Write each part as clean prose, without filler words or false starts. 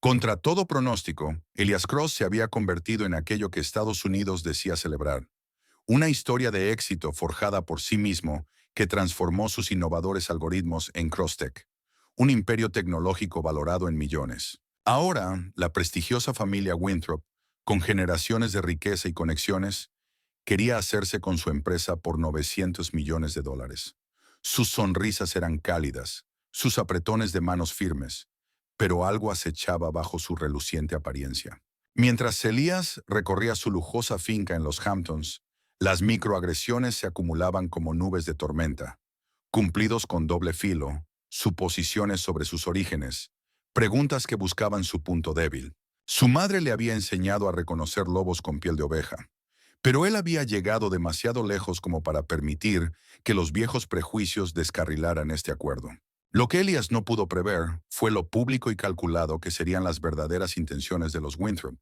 Contra todo pronóstico, Elias Cross se había convertido en aquello que Estados Unidos decía celebrar. Una historia de éxito forjada por sí mismo que transformó sus innovadores algoritmos en Crosstech, un imperio tecnológico valorado en millones. Ahora, la prestigiosa familia Winthrop, con generaciones de riqueza y conexiones, quería hacerse con su empresa por 900 millones de dólares. Sus sonrisas eran cálidas, sus apretones de manos firmes, pero algo acechaba bajo su reluciente apariencia. Mientras Elías recorría su lujosa finca en los Hamptons, las microagresiones se acumulaban como nubes de tormenta, cumplidos con doble filo, suposiciones sobre sus orígenes, preguntas que buscaban su punto débil. Su madre le había enseñado a reconocer lobos con piel de oveja, pero él había llegado demasiado lejos como para permitir que los viejos prejuicios descarrilaran este acuerdo. Lo que Elias no pudo prever fue lo público y calculado que serían las verdaderas intenciones de los Winthrop,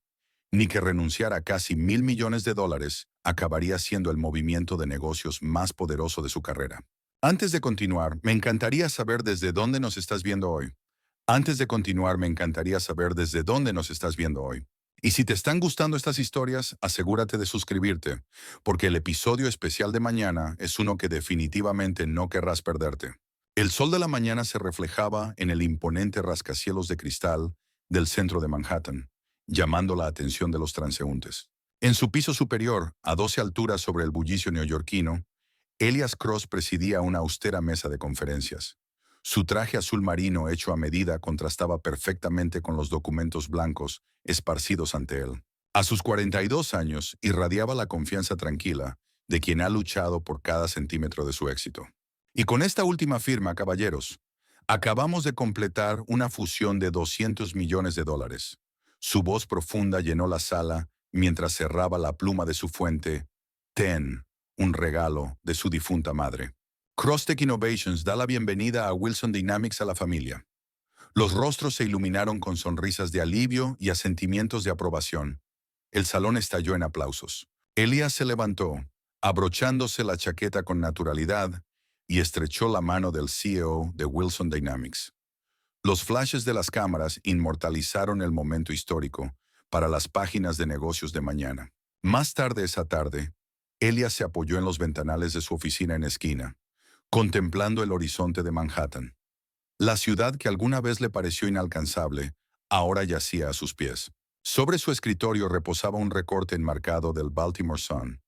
ni que renunciar a casi $1.000 millones acabaría siendo el movimiento de negocios más poderoso de su carrera. Antes de continuar, me encantaría saber desde dónde nos estás viendo hoy. Antes de continuar, me encantaría saber desde dónde nos estás viendo hoy. Y si te están gustando estas historias, asegúrate de suscribirte, porque el episodio especial de mañana es uno que definitivamente no querrás perderte. El sol de la mañana se reflejaba en el imponente rascacielos de cristal del centro de Manhattan, llamando la atención de los transeúntes. En su piso superior, a 12 alturas sobre el bullicio neoyorquino, Elias Cross presidía una austera mesa de conferencias. Su traje azul marino hecho a medida contrastaba perfectamente con los documentos blancos esparcidos ante él. A sus 42 años irradiaba la confianza tranquila de quien ha luchado por cada centímetro de su éxito. Y con esta última firma, caballeros, acabamos de completar una fusión de 200 millones de dólares. Su voz profunda llenó la sala mientras cerraba la pluma de su fuente. Ten, un regalo de su difunta madre. Crosstech Innovations da la bienvenida a Wilson Dynamics a la familia. Los rostros se iluminaron con sonrisas de alivio y asentimientos de aprobación. El salón estalló en aplausos. Elías se levantó, abrochándose la chaqueta con naturalidad, y estrechó la mano del CEO de Wilson Dynamics. Los flashes de las cámaras inmortalizaron el momento histórico para las páginas de negocios de mañana. Más tarde esa tarde, Elías se apoyó en los ventanales de su oficina en esquina, contemplando el horizonte de Manhattan. La ciudad que alguna vez le pareció inalcanzable, ahora yacía a sus pies. Sobre su escritorio reposaba un recorte enmarcado del Baltimore Sun.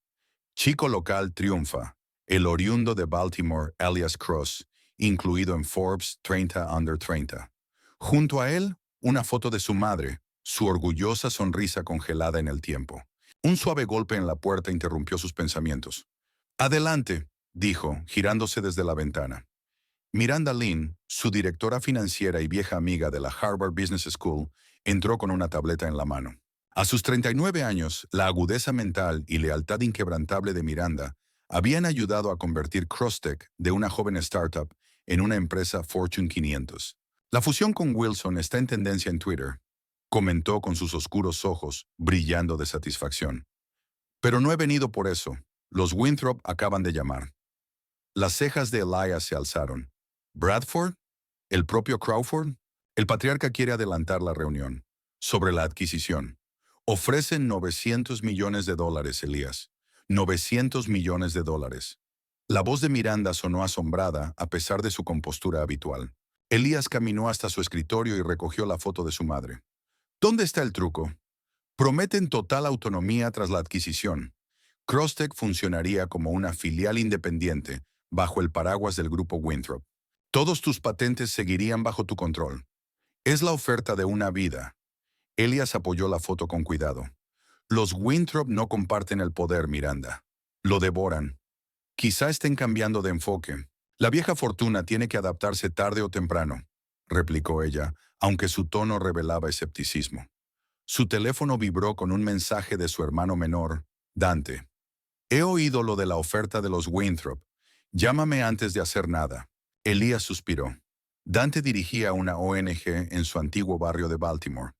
Chico local triunfa, el oriundo de Baltimore, Elias Cross, incluido en Forbes 30 Under 30. Junto a él, una foto de su madre, su orgullosa sonrisa congelada en el tiempo. Un suave golpe en la puerta interrumpió sus pensamientos. Adelante, dijo, girándose desde la ventana. Miranda Lynn, su directora financiera y vieja amiga de la Harvard Business School, entró con una tableta en la mano. A sus 39 años, la agudeza mental y lealtad inquebrantable de Miranda habían ayudado a convertir Crosstech de una joven startup en una empresa Fortune 500. La fusión con Wilson está en tendencia en Twitter, comentó con sus oscuros ojos, brillando de satisfacción. Pero no he venido por eso. Los Winthrop acaban de llamar. Las cejas de Elias se alzaron. ¿Bradford? ¿El propio Crawford? El patriarca quiere adelantar la reunión. Sobre la adquisición. Ofrecen 900 millones de dólares, Elías. 900 millones de dólares. La voz de Miranda sonó asombrada a pesar de su compostura habitual. Elías caminó hasta su escritorio y recogió la foto de su madre. ¿Dónde está el truco? Prometen total autonomía tras la adquisición. Crosstech funcionaría como una filial independiente bajo el paraguas del grupo Winthrop. Todos tus patentes seguirían bajo tu control. Es la oferta de una vida. Elias apoyó la foto con cuidado. Los Winthrop no comparten el poder, Miranda. Lo devoran. Quizá estén cambiando de enfoque. La vieja fortuna tiene que adaptarse tarde o temprano, replicó ella, aunque su tono revelaba escepticismo. Su teléfono vibró con un mensaje de su hermano menor, Dante. He oído lo de la oferta de los Winthrop. Llámame antes de hacer nada. Elías suspiró. Dante dirigía una ONG en su antiguo barrio de Baltimore,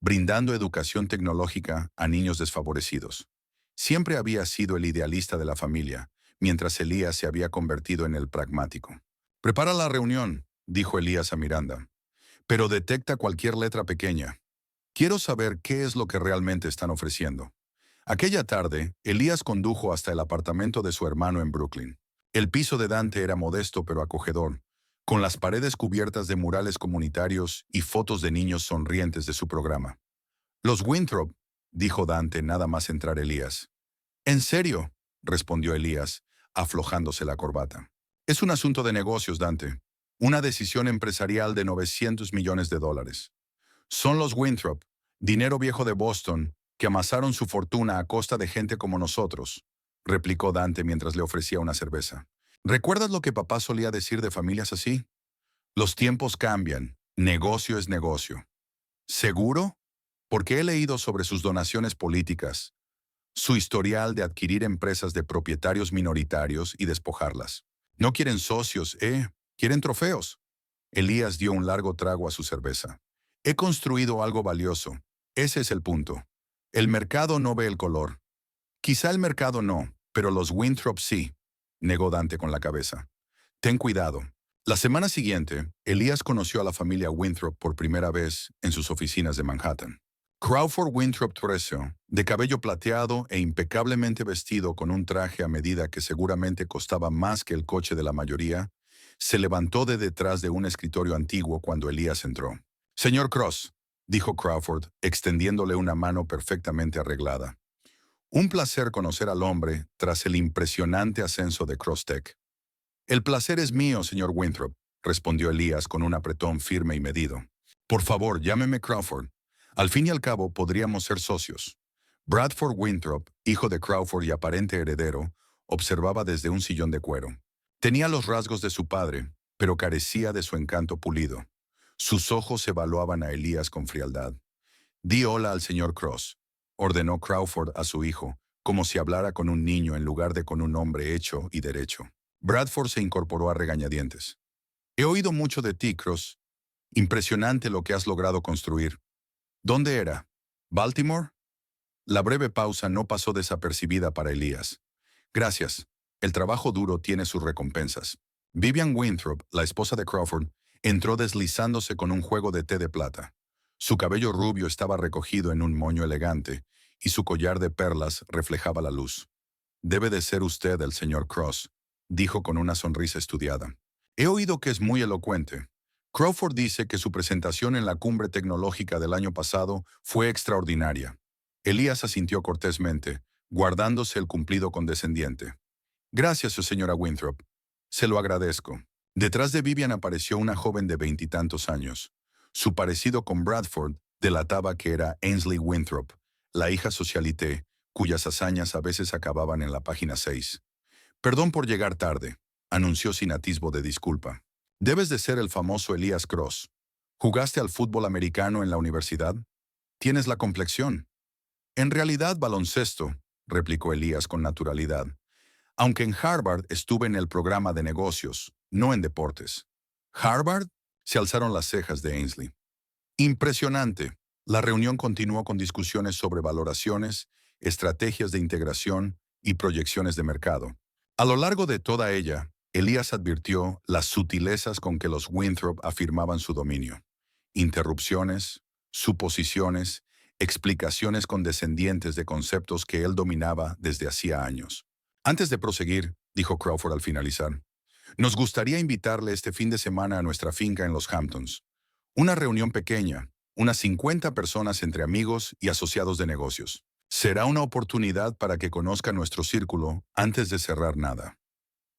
brindando educación tecnológica a niños desfavorecidos. Siempre había sido el idealista de la familia, mientras Elías se había convertido en el pragmático. Prepara la reunión, dijo Elías a Miranda, pero detecta cualquier letra pequeña. Quiero saber qué es lo que realmente están ofreciendo. Aquella tarde, Elías condujo hasta el apartamento de su hermano en Brooklyn. El piso de Dante era modesto pero acogedor, con las paredes cubiertas de murales comunitarios y fotos de niños sonrientes de su programa. Los Winthrop, dijo Dante nada más entrar Elías. ¿En serio?, respondió Elías, aflojándose la corbata. Es un asunto de negocios, Dante. Una decisión empresarial de 900 millones de dólares. Son los Winthrop, dinero viejo de Boston, que amasaron su fortuna a costa de gente como nosotros, replicó Dante mientras le ofrecía una cerveza. ¿Recuerdas lo que papá solía decir de familias así? Los tiempos cambian, negocio es negocio. ¿Seguro? Porque he leído sobre sus donaciones políticas, su historial de adquirir empresas de propietarios minoritarios y despojarlas. No quieren socios, quieren trofeos. Elías dio un largo trago a su cerveza. He construido algo valioso. Ese es el punto. El mercado no ve el color. Quizá el mercado no, pero los Winthrop sí, negó Dante con la cabeza. Ten cuidado. La semana siguiente, Elías conoció a la familia Winthrop por primera vez en sus oficinas de Manhattan. Crawford Winthrop III, de cabello plateado e impecablemente vestido con un traje a medida que seguramente costaba más que el coche de la mayoría, se levantó de detrás de un escritorio antiguo cuando Elías entró. Señor Cross, dijo Crawford, extendiéndole una mano perfectamente arreglada. Un placer conocer al hombre tras el impresionante ascenso de Crosstech. El placer es mío, señor Winthrop, respondió Elías con un apretón firme y medido. Por favor, llámeme Crawford. Al fin y al cabo, podríamos ser socios. Bradford Winthrop, hijo de Crawford y aparente heredero, observaba desde un sillón de cuero. Tenía los rasgos de su padre, pero carecía de su encanto pulido. Sus ojos evaluaban a Elías con frialdad. Di hola al señor Cross, ordenó Crawford a su hijo, como si hablara con un niño en lugar de con un hombre hecho y derecho. Bradford se incorporó a regañadientes. He oído mucho de ti, Cross. Impresionante lo que has logrado construir. ¿Dónde era? ¿Baltimore? La breve pausa no pasó desapercibida para Elías. Gracias. El trabajo duro tiene sus recompensas. Vivian Winthrop, la esposa de Crawford, entró deslizándose con un juego de té de plata. Su cabello rubio estaba recogido en un moño elegante, y su collar de perlas reflejaba la luz. Debe de ser usted el señor Cross, dijo con una sonrisa estudiada. He oído que es muy elocuente. Crawford dice que su presentación en la cumbre tecnológica del año pasado fue extraordinaria. Elías asintió cortésmente, guardándose el cumplido condescendiente. Gracias, señora Winthrop. Se lo agradezco. Detrás de Vivian apareció una joven de 20 y tantos años. Su parecido con Bradford delataba que era Ainsley Winthrop, la hija socialité, cuyas hazañas a veces acababan en la página 6. Perdón por llegar tarde, anunció sin atisbo de disculpa. Debes de ser el famoso Elías Cross. ¿Jugaste al fútbol americano en la universidad? Tienes la complexión. En realidad, baloncesto, replicó Elías con naturalidad. Aunque en Harvard estuve en el programa de negocios, no en deportes. ¿Harvard? Se alzaron las cejas de Ainsley. Impresionante. La reunión continuó con discusiones sobre valoraciones, estrategias de integración y proyecciones de mercado. A lo largo de toda ella, Elías advirtió las sutilezas con que los Winthrop afirmaban su dominio. Interrupciones, suposiciones, explicaciones condescendientes de conceptos que él dominaba desde hacía años. Antes de proseguir, dijo Crawford al finalizar, nos gustaría invitarle este fin de semana a nuestra finca en los Hamptons. Una reunión pequeña, unas 50 personas entre amigos y asociados de negocios. Será una oportunidad para que conozca nuestro círculo antes de cerrar nada.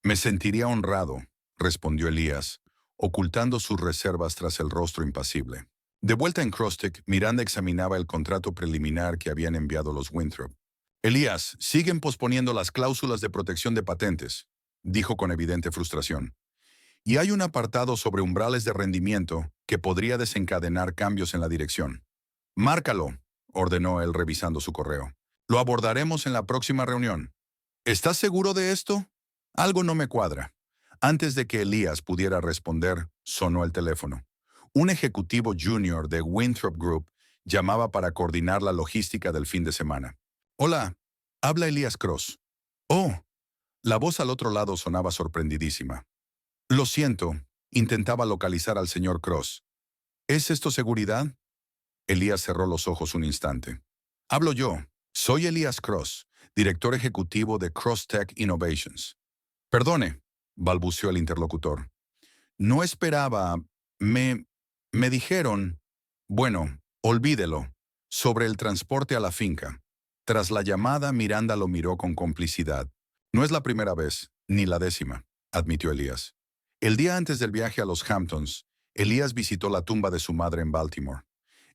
Me sentiría honrado, respondió Elías, ocultando sus reservas tras el rostro impasible. De vuelta en Crosstech, Miranda examinaba el contrato preliminar que habían enviado los Winthrop. Elías, siguen posponiendo las cláusulas de protección de patentes, dijo con evidente frustración. Y hay un apartado sobre umbrales de rendimiento que podría desencadenar cambios en la dirección. Márcalo, ordenó él revisando su correo. Lo abordaremos en la próxima reunión. ¿Estás seguro de esto? Algo no me cuadra. Antes de que Elías pudiera responder, sonó el teléfono. Un ejecutivo junior de Winthrop Group llamaba para coordinar la logística del fin de semana. Hola, habla Elías Cross. Oh, la voz al otro lado sonaba sorprendidísima. Lo siento, intentaba localizar al señor Cross. ¿Es esto seguridad? Elías cerró los ojos un instante. Hablo yo. Soy Elías Cross, director ejecutivo de CrossTech Innovations. Perdone, balbuceó el interlocutor. No esperaba. Me... me dijeron... Bueno, olvídelo. Sobre el transporte a la finca. Tras la llamada, Miranda lo miró con complicidad. No es la primera vez, ni la décima, admitió Elías. El día antes del viaje a los Hamptons, Elías visitó la tumba de su madre en Baltimore.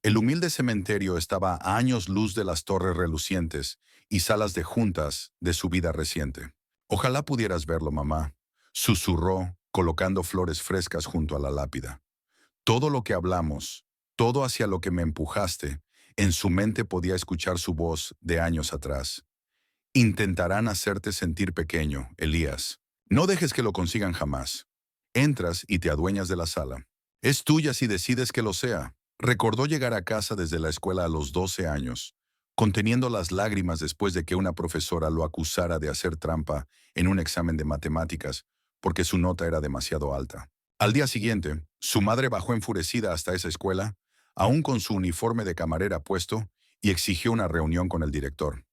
El humilde cementerio estaba a años luz de las torres relucientes y salas de juntas de su vida reciente. Ojalá pudieras verlo, mamá, susurró, colocando flores frescas junto a la lápida. Todo lo que hablamos, todo hacia lo que me empujaste, en su mente podía escuchar su voz de años atrás. Intentarán hacerte sentir pequeño, Elías. No dejes que lo consigan jamás. Entras y te adueñas de la sala. Es tuya si decides que lo sea. Recordó llegar a casa desde la escuela a los 12 años, conteniendo las lágrimas después de que una profesora lo acusara de hacer trampa en un examen de matemáticas, porque su nota era demasiado alta. Al día siguiente, su madre bajó enfurecida hasta esa escuela, aún con su uniforme de camarera puesto, y exigió una reunión con el director.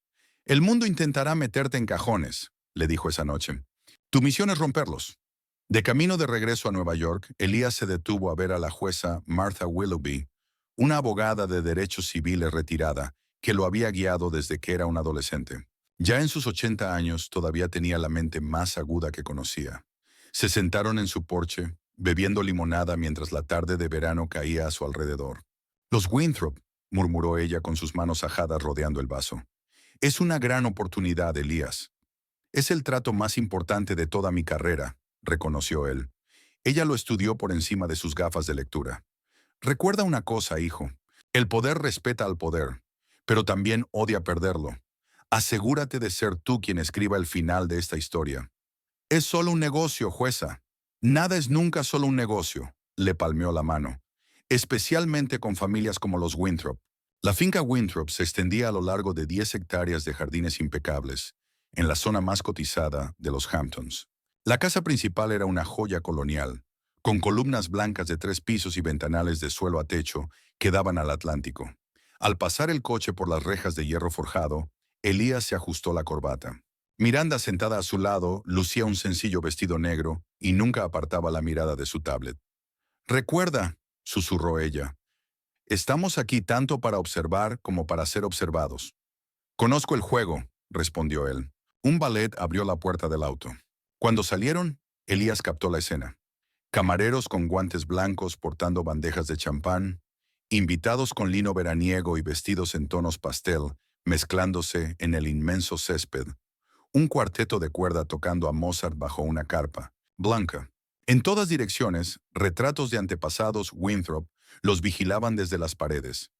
El mundo intentará meterte en cajones, le dijo esa noche. Tu misión es romperlos. De camino de regreso a Nueva York, Elías se detuvo a ver a la jueza Martha Willoughby, una abogada de derechos civiles retirada que lo había guiado desde que era un adolescente. Ya en sus 80 años todavía tenía la mente más aguda que conocía. Se sentaron en su porche, bebiendo limonada mientras la tarde de verano caía a su alrededor. Los Winthrop, murmuró ella con sus manos ajadas rodeando el vaso. Es una gran oportunidad, Elías. Es el trato más importante de toda mi carrera, reconoció él. Ella lo estudió por encima de sus gafas de lectura. Recuerda una cosa, hijo. El poder respeta al poder, pero también odia perderlo. Asegúrate de ser tú quien escriba el final de esta historia. Es solo un negocio, jueza. Nada es nunca solo un negocio, le palmeó la mano, especialmente con familias como los Winthrop. La finca Winthrop se extendía a lo largo de 10 hectáreas de jardines impecables, en la zona más cotizada de los Hamptons. La casa principal era una joya colonial, con columnas blancas de 3 pisos y ventanales de suelo a techo que daban al Atlántico. Al pasar el coche por las rejas de hierro forjado, Elías se ajustó la corbata. Miranda, sentada a su lado, lucía un sencillo vestido negro y nunca apartaba la mirada de su tablet. «Recuerda», susurró ella, «estamos aquí tanto para observar como para ser observados». «Conozco el juego», respondió él. Un valet abrió la puerta del auto. Cuando salieron, Elías captó la escena. Camareros con guantes blancos portando bandejas de champán, invitados con lino veraniego y vestidos en tonos pastel, mezclándose en el inmenso césped. Un cuarteto de cuerda tocando a Mozart bajo una carpa, blanca. En todas direcciones, retratos de antepasados Winthrop los vigilaban desde las paredes.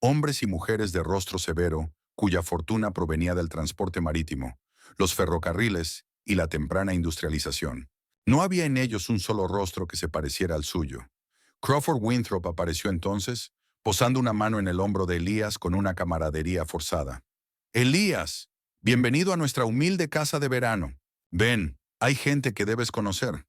Hombres y mujeres de rostro severo, cuya fortuna provenía del transporte marítimo, los ferrocarriles y la temprana industrialización. No había en ellos un solo rostro que se pareciera al suyo. Crawford Winthrop apareció entonces, posando una mano en el hombro de Elías con una camaradería forzada. «Elías, bienvenido a nuestra humilde casa de verano. Ven, hay gente que debes conocer».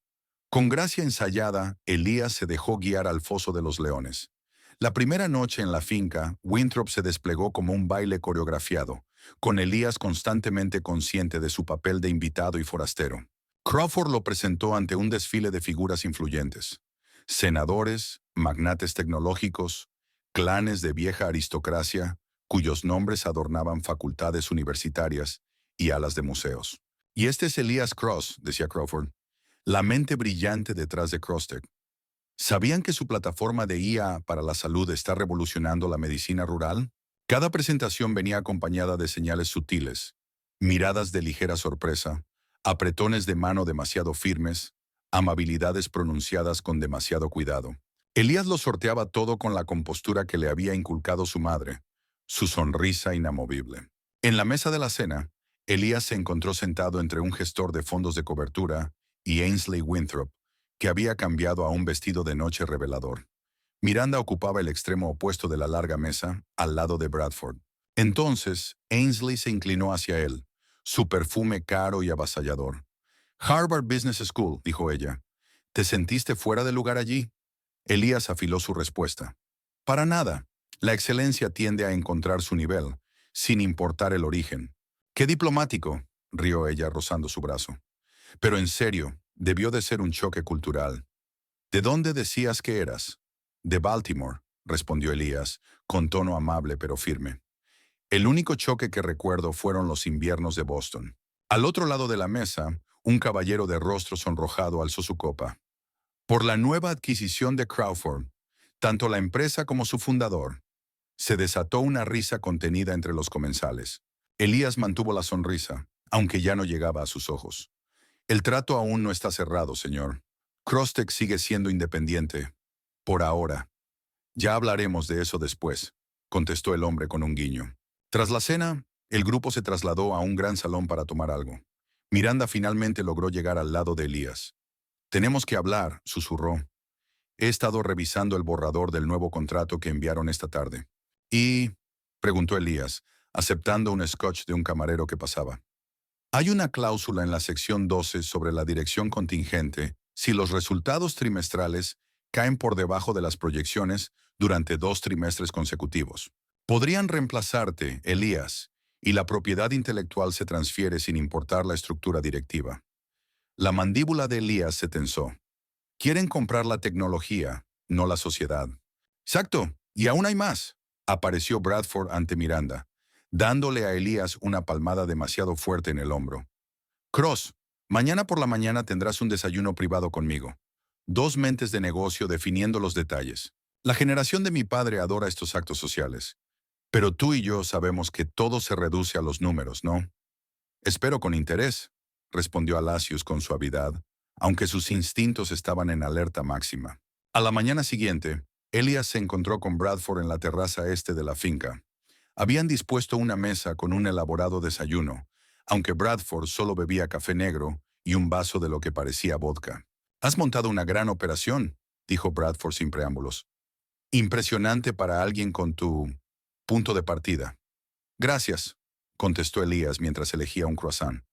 Con gracia ensayada, Elías se dejó guiar al foso de los leones. La primera noche en la finca, Winthrop se desplegó como un baile coreografiado, con Elías constantemente consciente de su papel de invitado y forastero. Crawford lo presentó ante un desfile de figuras influyentes. Senadores, magnates tecnológicos, clanes de vieja aristocracia, cuyos nombres adornaban facultades universitarias y alas de museos. «Y este es Elías Cross», decía Crawford, «la mente brillante detrás de CrossTech. ¿Sabían que su plataforma de IA para la salud está revolucionando la medicina rural?» Cada presentación venía acompañada de señales sutiles, miradas de ligera sorpresa, apretones de mano demasiado firmes, amabilidades pronunciadas con demasiado cuidado. Elías lo sorteaba todo con la compostura que le había inculcado su madre, su sonrisa inamovible. En la mesa de la cena, Elías se encontró sentado entre un gestor de fondos de cobertura y Ainsley Winthrop, que había cambiado a un vestido de noche revelador. Miranda ocupaba el extremo opuesto de la larga mesa, al lado de Bradford. Entonces, Ainsley se inclinó hacia él, su perfume caro y avasallador. «Harvard Business School», dijo ella. «¿Te sentiste fuera de lugar allí?» Elías afiló su respuesta. «Para nada. La excelencia tiende a encontrar su nivel, sin importar el origen. ¡Qué diplomático!, rió ella rozando su brazo. Pero en serio, debió de ser un choque cultural. ¿De dónde decías que eras? De Baltimore, respondió Elías, con tono amable pero firme. El único choque que recuerdo fueron los inviernos de Boston. Al otro lado de la mesa, un caballero de rostro sonrojado alzó su copa. Por la nueva adquisición de Crawford, tanto la empresa como su fundador. Se desató una risa contenida entre los comensales. Elías mantuvo la sonrisa, aunque ya no llegaba a sus ojos. El trato aún no está cerrado, señor. Crosstech sigue siendo independiente. Por ahora. Ya hablaremos de eso después, contestó el hombre con un guiño. Tras la cena, el grupo se trasladó a un gran salón para tomar algo. Miranda finalmente logró llegar al lado de Elías. Tenemos que hablar, susurró. He estado revisando el borrador del nuevo contrato que enviaron esta tarde. ¿Y? Preguntó Elías, aceptando un scotch de un camarero que pasaba. Hay una cláusula en la sección 12 sobre la dirección contingente si los resultados trimestrales caen por debajo de las proyecciones durante 2 trimestres consecutivos. Podrían reemplazarte, Elías, y la propiedad intelectual se transfiere sin importar la estructura directiva. La mandíbula de Elías se tensó. Quieren comprar la tecnología, no la sociedad. Exacto, y aún hay más. Apareció Bradford ante Miranda, dándole a Elías una palmada demasiado fuerte en el hombro. Cross, mañana por la mañana tendrás un desayuno privado conmigo. 2 mentes de negocio definiendo los detalles. La generación de mi padre adora estos actos sociales. Pero tú y yo sabemos que todo se reduce a los números, ¿no? Espero con interés, respondió Alacius con suavidad, aunque sus instintos estaban en alerta máxima. A la mañana siguiente, Elias se encontró con Bradford en la terraza este de la finca. Habían dispuesto una mesa con un elaborado desayuno, aunque Bradford solo bebía café negro y un vaso de lo que parecía vodka. «Has montado una gran operación», dijo Bradford sin preámbulos. «Impresionante para alguien con tu punto de partida». «Gracias», contestó Elías mientras elegía un croissant.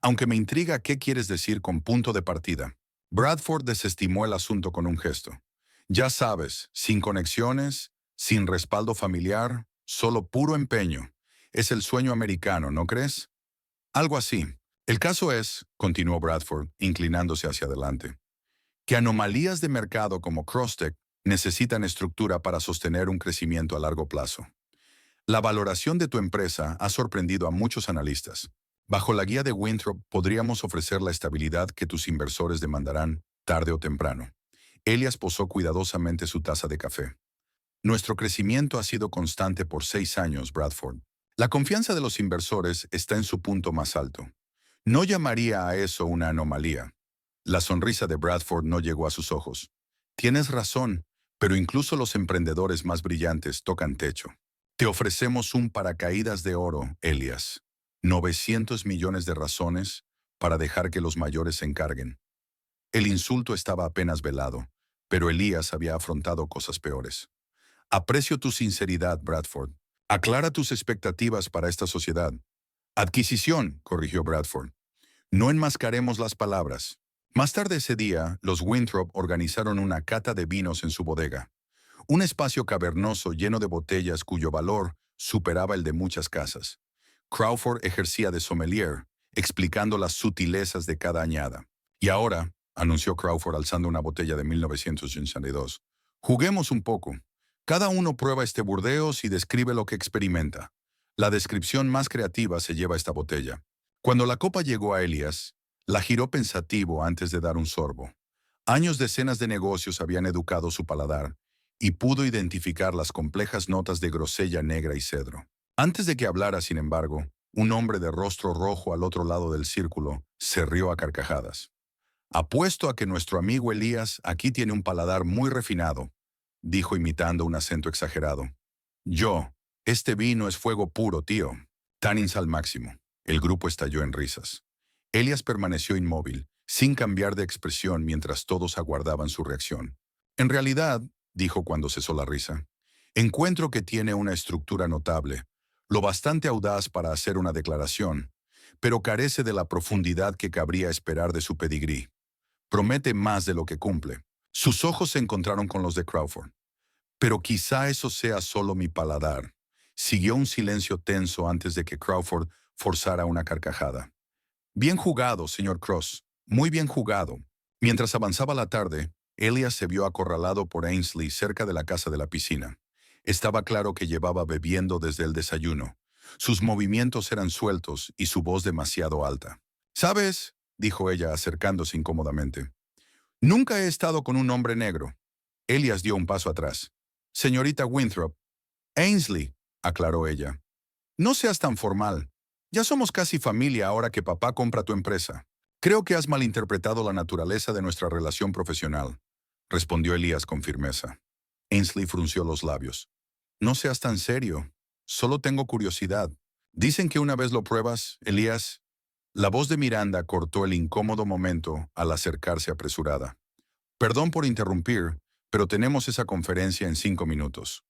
«Aunque me intriga qué quieres decir con punto de partida». Bradford desestimó el asunto con un gesto. «Ya sabes, sin conexiones, sin respaldo familiar, solo puro empeño. Es el sueño americano, ¿no crees?» «Algo así. El caso es», continuó Bradford, inclinándose hacia adelante, «que anomalías de mercado como Crosstech necesitan estructura para sostener un crecimiento a largo plazo. La valoración de tu empresa ha sorprendido a muchos analistas. Bajo la guía de Winthrop podríamos ofrecer la estabilidad que tus inversores demandarán tarde o temprano». Elias posó cuidadosamente su taza de café. «Nuestro crecimiento ha sido constante por 6 años, Bradford. La confianza de los inversores está en su punto más alto. No llamaría a eso una anomalía». La sonrisa de Bradford no llegó a sus ojos. «Tienes razón, pero incluso los emprendedores más brillantes tocan techo. Te ofrecemos un paracaídas de oro, Elias. 900 millones de razones para dejar que los mayores se encarguen». El insulto estaba apenas velado, pero Elías había afrontado cosas peores. «Aprecio tu sinceridad, Bradford. Aclara tus expectativas para esta sociedad». «Adquisición», corrigió Bradford. «No enmascaremos las palabras». Más tarde ese día, los Winthrop organizaron una cata de vinos en su bodega. Un espacio cavernoso lleno de botellas cuyo valor superaba el de muchas casas. Crawford ejercía de sommelier, explicando las sutilezas de cada añada. «Y ahora», anunció Crawford alzando una botella de 1982, «juguemos un poco. Cada uno prueba este Burdeos y describe lo que experimenta. La descripción más creativa se lleva esta botella». Cuando la copa llegó a Elias, la giró pensativo antes de dar un sorbo. Años de cenas de negocios habían educado su paladar y pudo identificar las complejas notas de grosella negra y cedro. Antes de que hablara, sin embargo, un hombre de rostro rojo al otro lado del círculo se rió a carcajadas. «Apuesto a que nuestro amigo Elías aquí tiene un paladar muy refinado», dijo imitando un acento exagerado. Este vino es fuego puro, tío». Tannins al máximo. El grupo estalló en risas. Elias permaneció inmóvil, sin cambiar de expresión mientras todos aguardaban su reacción. «En realidad», dijo cuando cesó la risa, «encuentro que tiene una estructura notable, lo bastante audaz para hacer una declaración, pero carece de la profundidad que cabría esperar de su pedigrí. Promete más de lo que cumple». Sus ojos se encontraron con los de Crawford. Pero quizá eso sea solo mi paladar. Siguió un silencio tenso antes de que Crawford forzara una carcajada. Bien jugado, señor Cross. Muy bien jugado. Mientras avanzaba la tarde, Elias se vio acorralado por Ainsley cerca de la casa de la piscina. Estaba claro que llevaba bebiendo desde el desayuno. Sus movimientos eran sueltos y su voz demasiado alta. «¿Sabes?», dijo ella acercándose incómodamente. «Nunca he estado con un hombre negro». Elias dio un paso atrás. «Señorita Winthrop». «Ainsley», aclaró ella. «No seas tan formal. Ya somos casi familia ahora que papá compra tu empresa». «Creo que has malinterpretado la naturaleza de nuestra relación profesional», respondió Elías con firmeza. Ainsley frunció los labios. «No seas tan serio. Solo tengo curiosidad. Dicen que una vez lo pruebas, Elías». La voz de Miranda cortó el incómodo momento al acercarse apresurada. «Perdón por interrumpir, pero tenemos esa conferencia en 5 minutos».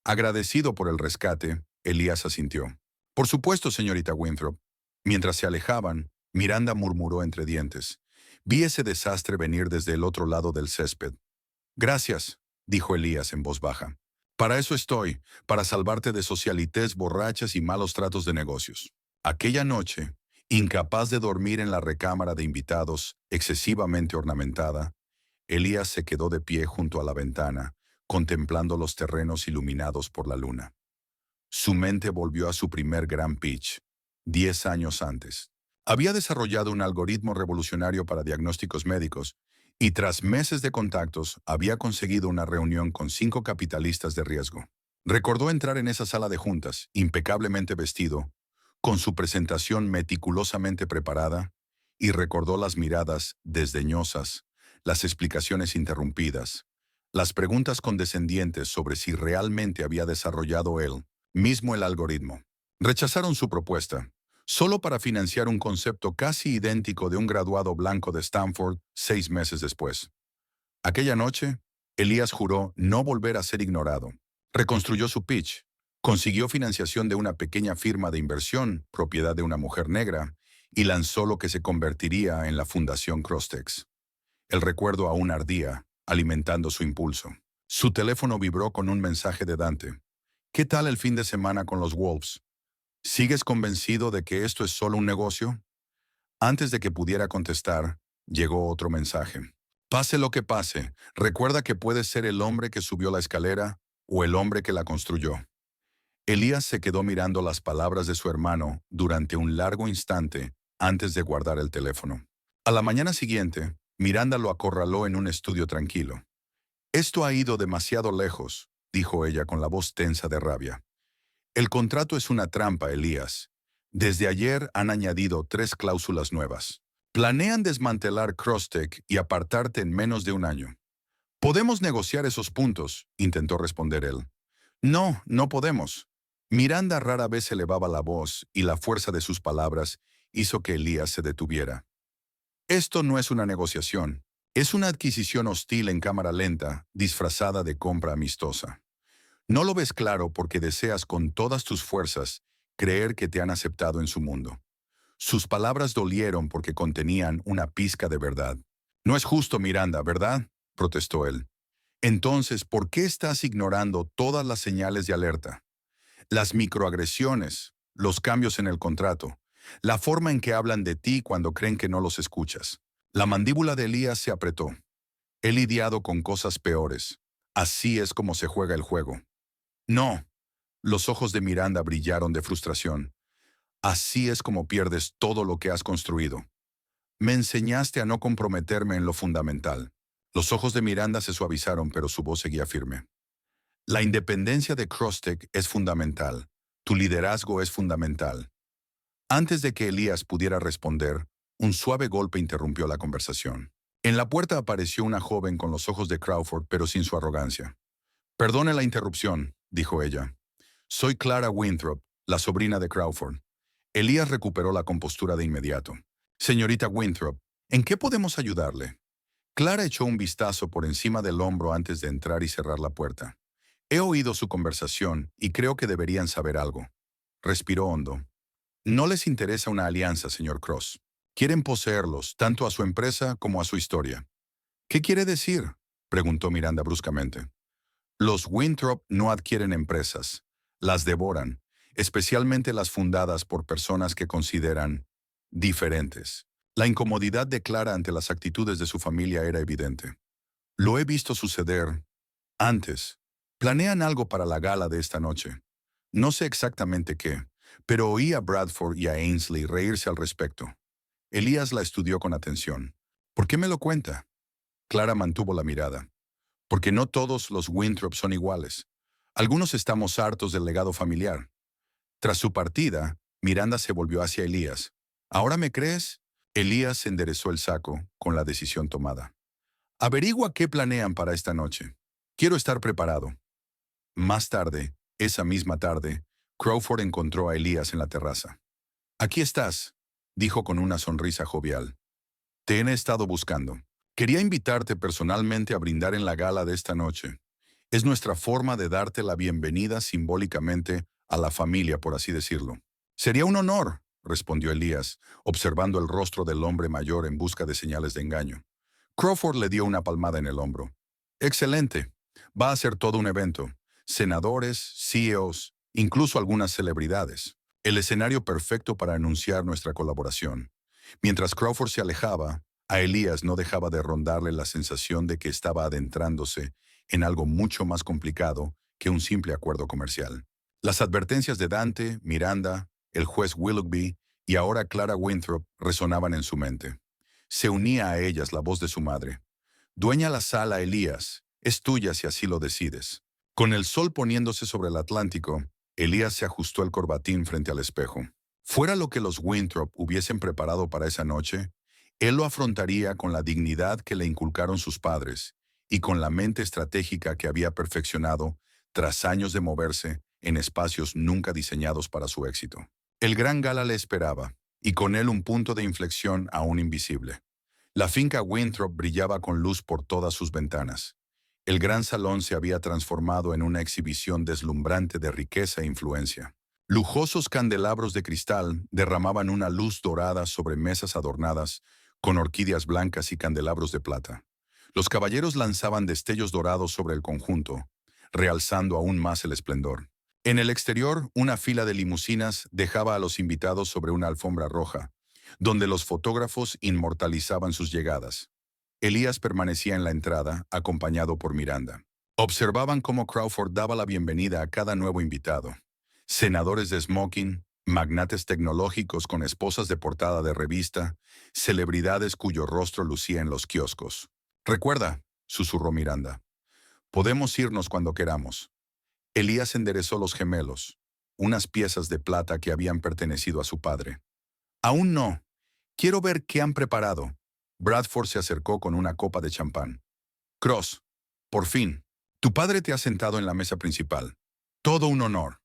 Agradecido por el rescate, Elías asintió. «Por supuesto, señorita Winthrop». Mientras se alejaban, Miranda murmuró entre dientes. «Vi ese desastre venir desde el otro lado del césped». «Gracias», dijo Elías en voz baja. «Para eso estoy, para salvarte de socialités borrachas y malos tratos de negocios». Aquella noche, incapaz de dormir en la recámara de invitados, excesivamente ornamentada, Elías se quedó de pie junto a la ventana, contemplando los terrenos iluminados por la luna. Su mente volvió a su primer gran pitch, 10 años antes. Había desarrollado un algoritmo revolucionario para diagnósticos médicos y tras meses de contactos había conseguido una reunión con 5 capitalistas de riesgo. Recordó entrar en esa sala de juntas, impecablemente vestido, con su presentación meticulosamente preparada, y recordó las miradas desdeñosas, las explicaciones interrumpidas, las preguntas condescendientes sobre si realmente había desarrollado él mismo el algoritmo. Rechazaron su propuesta, solo para financiar un concepto casi idéntico de un graduado blanco de Stanford 6 meses después. Aquella noche, Elías juró no volver a ser ignorado. Reconstruyó su pitch, consiguió financiación de una pequeña firma de inversión, propiedad de una mujer negra, y lanzó lo que se convertiría en la Fundación Crostex. El recuerdo aún ardía, alimentando su impulso. Su teléfono vibró con un mensaje de Dante. «¿Qué tal el fin de semana con los Wolves? ¿Sigues convencido de que esto es solo un negocio?» Antes de que pudiera contestar, llegó otro mensaje. «Pase lo que pase, recuerda que puedes ser el hombre que subió la escalera o el hombre que la construyó». Elías se quedó mirando las palabras de su hermano durante un largo instante antes de guardar el teléfono. A la mañana siguiente, Miranda lo acorraló en un estudio tranquilo. «Esto ha ido demasiado lejos», dijo ella con la voz tensa de rabia. «El contrato es una trampa, Elías. Desde ayer han añadido 3 cláusulas nuevas. Planean desmantelar Crosstech y apartarte en menos de un año». «Podemos negociar esos puntos», intentó responder él. «No, no podemos». Miranda rara vez elevaba la voz y la fuerza de sus palabras hizo que Elías se detuviera. «Esto no es una negociación. Es una adquisición hostil en cámara lenta, disfrazada de compra amistosa. No lo ves claro porque deseas con todas tus fuerzas creer que te han aceptado en su mundo». Sus palabras dolieron porque contenían una pizca de verdad. «No es justo, Miranda, ¿verdad?», protestó él. «Entonces, ¿por qué estás ignorando todas las señales de alerta? Las microagresiones, los cambios en el contrato, la forma en que hablan de ti cuando creen que no los escuchas». La mandíbula de Elías se apretó. «He lidiado con cosas peores. Así es como se juega el juego». «No». Los ojos de Miranda brillaron de frustración. «Así es como pierdes todo lo que has construido. Me enseñaste a no comprometerme en lo fundamental». Los ojos de Miranda se suavizaron, pero su voz seguía firme. «La independencia de Crosstech es fundamental. Tu liderazgo es fundamental». Antes de que Elías pudiera responder, un suave golpe interrumpió la conversación. En la puerta apareció una joven con los ojos de Crawford, pero sin su arrogancia. «Perdone la interrupción», dijo ella. «Soy Clara Winthrop, la sobrina de Crawford». Elías recuperó la compostura de inmediato. «Señorita Winthrop, ¿en qué podemos ayudarle?» Clara echó un vistazo por encima del hombro antes de entrar y cerrar la puerta. «He oído su conversación y creo que deberían saber algo». Respiró hondo. «No les interesa una alianza, señor Cross. Quieren poseerlos, tanto a su empresa como a su historia». «¿Qué quiere decir?», preguntó Miranda bruscamente. Los Winthrop no adquieren empresas, las devoran, especialmente las fundadas por personas que consideran diferentes. La incomodidad de Clara ante las actitudes de su familia era evidente. Lo he visto suceder antes. Planean algo para la gala de esta noche. No sé exactamente qué, pero oí a Bradford y a Ainsley reírse al respecto. Elías la estudió con atención. ¿Por qué me lo cuenta? Clara mantuvo la mirada. Porque no todos los Winthrop son iguales. Algunos estamos hartos del legado familiar. Tras su partida, Miranda se volvió hacia Elías. ¿Ahora me crees? Elías enderezó el saco con la decisión tomada. Averigua qué planean para esta noche. Quiero estar preparado. Más tarde, esa misma tarde, Crawford encontró a Elías en la terraza. Aquí estás, dijo con una sonrisa jovial. Te he estado buscando. Quería invitarte personalmente a brindar en la gala de esta noche. Es nuestra forma de darte la bienvenida simbólicamente a la familia, por así decirlo. Sería un honor, respondió Elías, observando el rostro del hombre mayor en busca de señales de engaño. Crawford le dio una palmada en el hombro. Excelente. Va a ser todo un evento. Senadores, CEOs, incluso algunas celebridades. El escenario perfecto para anunciar nuestra colaboración. Mientras Crawford se alejaba, a Elías no dejaba de rondarle la sensación de que estaba adentrándose en algo mucho más complicado que un simple acuerdo comercial. Las advertencias de Dante, Miranda, el juez Willoughby y ahora Clara Winthrop resonaban en su mente. Se unía a ellas la voz de su madre. Dueña la sala, Elías, es tuya si así lo decides. Con el sol poniéndose sobre el Atlántico, Elías se ajustó el corbatín frente al espejo. Fuera lo que los Winthrop hubiesen preparado para esa noche, él lo afrontaría con la dignidad que le inculcaron sus padres y con la mente estratégica que había perfeccionado tras años de moverse en espacios nunca diseñados para su éxito. El gran gala le esperaba, y con él un punto de inflexión aún invisible. La finca Winthrop brillaba con luz por todas sus ventanas. El gran salón se había transformado en una exhibición deslumbrante de riqueza e influencia. Lujosos candelabros de cristal derramaban una luz dorada sobre mesas adornadas con orquídeas blancas y candelabros de plata. Los caballeros lanzaban destellos dorados sobre el conjunto, realzando aún más el esplendor. En el exterior, una fila de limusinas dejaba a los invitados sobre una alfombra roja, donde los fotógrafos inmortalizaban sus llegadas. Elías permanecía en la entrada, acompañado por Miranda. Observaban cómo Crawford daba la bienvenida a cada nuevo invitado. Senadores de smoking, magnates tecnológicos con esposas de portada de revista, celebridades cuyo rostro lucía en los kioscos. «Recuerda», susurró Miranda, «podemos irnos cuando queramos». Elías enderezó los gemelos, unas piezas de plata que habían pertenecido a su padre. «Aún no. Quiero ver qué han preparado». Bradford se acercó con una copa de champán. «Cross, por fin. Tu padre te ha sentado en la mesa principal. Todo un honor».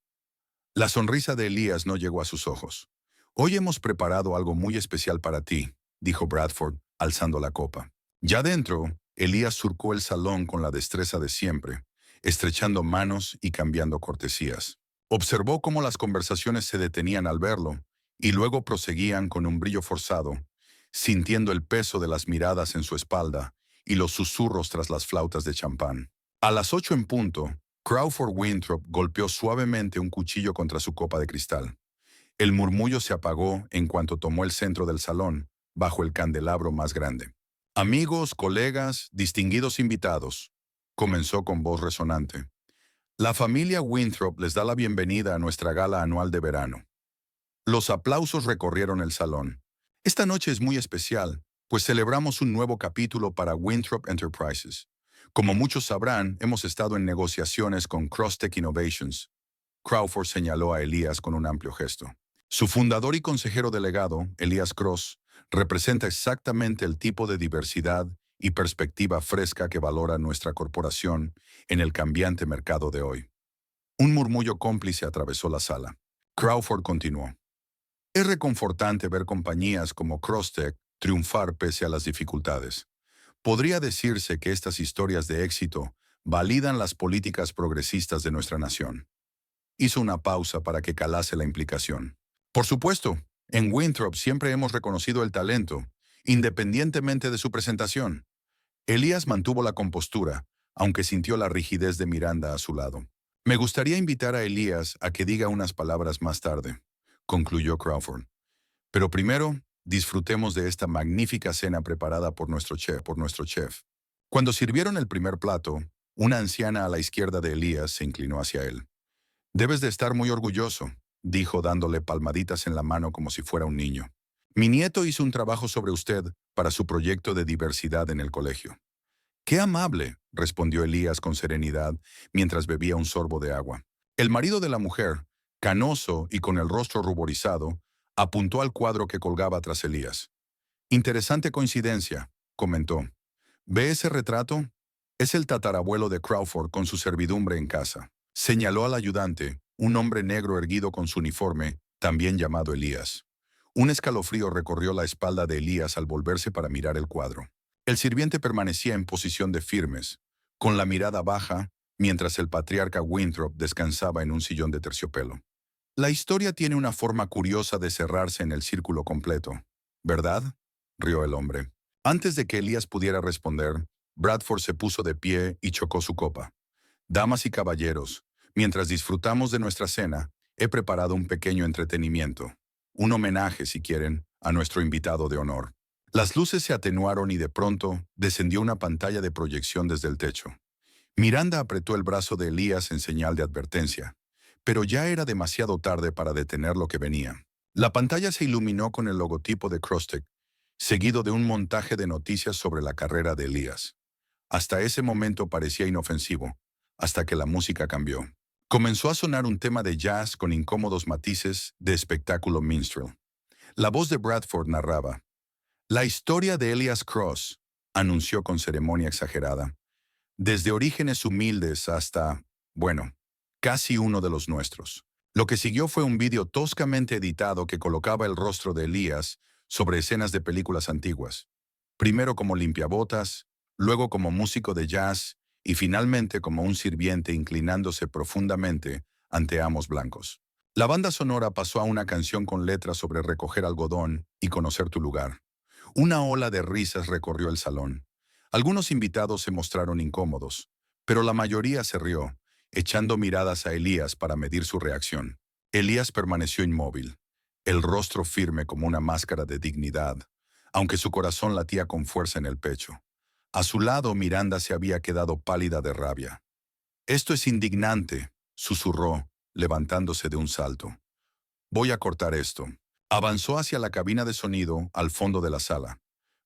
La sonrisa de Elías no llegó a sus ojos. «Hoy hemos preparado algo muy especial para ti», dijo Bradford, alzando la copa. Ya dentro, Elías surcó el salón con la destreza de siempre, estrechando manos y cambiando cortesías. Observó cómo las conversaciones se detenían al verlo, y luego proseguían con un brillo forzado, sintiendo el peso de las miradas en su espalda y los susurros tras las flautas de champán. A las 8 en punto, Crawford Winthrop golpeó suavemente un cuchillo contra su copa de cristal. El murmullo se apagó en cuanto tomó el centro del salón, bajo el candelabro más grande. «Amigos, colegas, distinguidos invitados», comenzó con voz resonante. «La familia Winthrop les da la bienvenida a nuestra gala anual de verano». Los aplausos recorrieron el salón. «Esta noche es muy especial, pues celebramos un nuevo capítulo para Winthrop Enterprises. Como muchos sabrán, hemos estado en negociaciones con Crosstech Innovations». Crawford señaló a Elías con un amplio gesto. Su fundador y consejero delegado, Elías Cross, representa exactamente el tipo de diversidad y perspectiva fresca que valora nuestra corporación en el cambiante mercado de hoy. Un murmullo cómplice atravesó la sala. Crawford continuó. «Es reconfortante ver compañías como Crosstech triunfar pese a las dificultades. Podría decirse que estas historias de éxito validan las políticas progresistas de nuestra nación». Hizo una pausa para que calase la implicación. «Por supuesto, en Winthrop siempre hemos reconocido el talento, independientemente de su presentación». Elías mantuvo la compostura, aunque sintió la rigidez de Miranda a su lado. Me gustaría invitar a Elías a que diga unas palabras más tarde, concluyó Crawford. Pero primero, disfrutemos de esta magnífica cena preparada por nuestro chef. Cuando sirvieron el primer plato, una anciana a la izquierda de Elías se inclinó hacia él. Debes de estar muy orgulloso, dijo dándole palmaditas en la mano como si fuera un niño. Mi nieto hizo un trabajo sobre usted para su proyecto de diversidad en el colegio. ¡Qué amable!, respondió Elías con serenidad mientras bebía un sorbo de agua. El marido de la mujer, canoso y con el rostro ruborizado, apuntó al cuadro que colgaba tras Elías. Interesante coincidencia, comentó. ¿Ve ese retrato? Es el tatarabuelo de Crawford con su servidumbre en casa. Señaló al ayudante, un hombre negro erguido con su uniforme, también llamado Elías. Un escalofrío recorrió la espalda de Elías al volverse para mirar el cuadro. El sirviente permanecía en posición de firmes, con la mirada baja, mientras el patriarca Winthrop descansaba en un sillón de terciopelo. La historia tiene una forma curiosa de cerrarse en el círculo completo, ¿verdad?, rió el hombre. Antes de que Elías pudiera responder, Bradford se puso de pie y chocó su copa. Damas y caballeros, mientras disfrutamos de nuestra cena, he preparado un pequeño entretenimiento, un homenaje, si quieren, a nuestro invitado de honor. Las luces se atenuaron y de pronto descendió una pantalla de proyección desde el techo. Miranda apretó el brazo de Elías en señal de advertencia, pero ya era demasiado tarde para detener lo que venía. La pantalla se iluminó con el logotipo de Crostec, seguido de un montaje de noticias sobre la carrera de Elías. Hasta ese momento parecía inofensivo, hasta que la música cambió. Comenzó a sonar un tema de jazz con incómodos matices de espectáculo minstrel. La voz de Bradford narraba. La historia de Elias Cross, anunció con ceremonia exagerada, desde orígenes humildes hasta, bueno, casi uno de los nuestros. Lo que siguió fue un vídeo toscamente editado que colocaba el rostro de Elías sobre escenas de películas antiguas. Primero como limpiabotas, luego como músico de jazz y finalmente como un sirviente inclinándose profundamente ante amos blancos. La banda sonora pasó a una canción con letras sobre recoger algodón y conocer tu lugar. Una ola de risas recorrió el salón. Algunos invitados se mostraron incómodos, pero la mayoría se rió, echando miradas a Elías para medir su reacción. Elías permaneció inmóvil, el rostro firme como una máscara de dignidad, aunque su corazón latía con fuerza en el pecho. A su lado Miranda se había quedado pálida de rabia. «Esto es indignante», susurró, levantándose de un salto. «Voy a cortar esto». Avanzó hacia la cabina de sonido al fondo de la sala,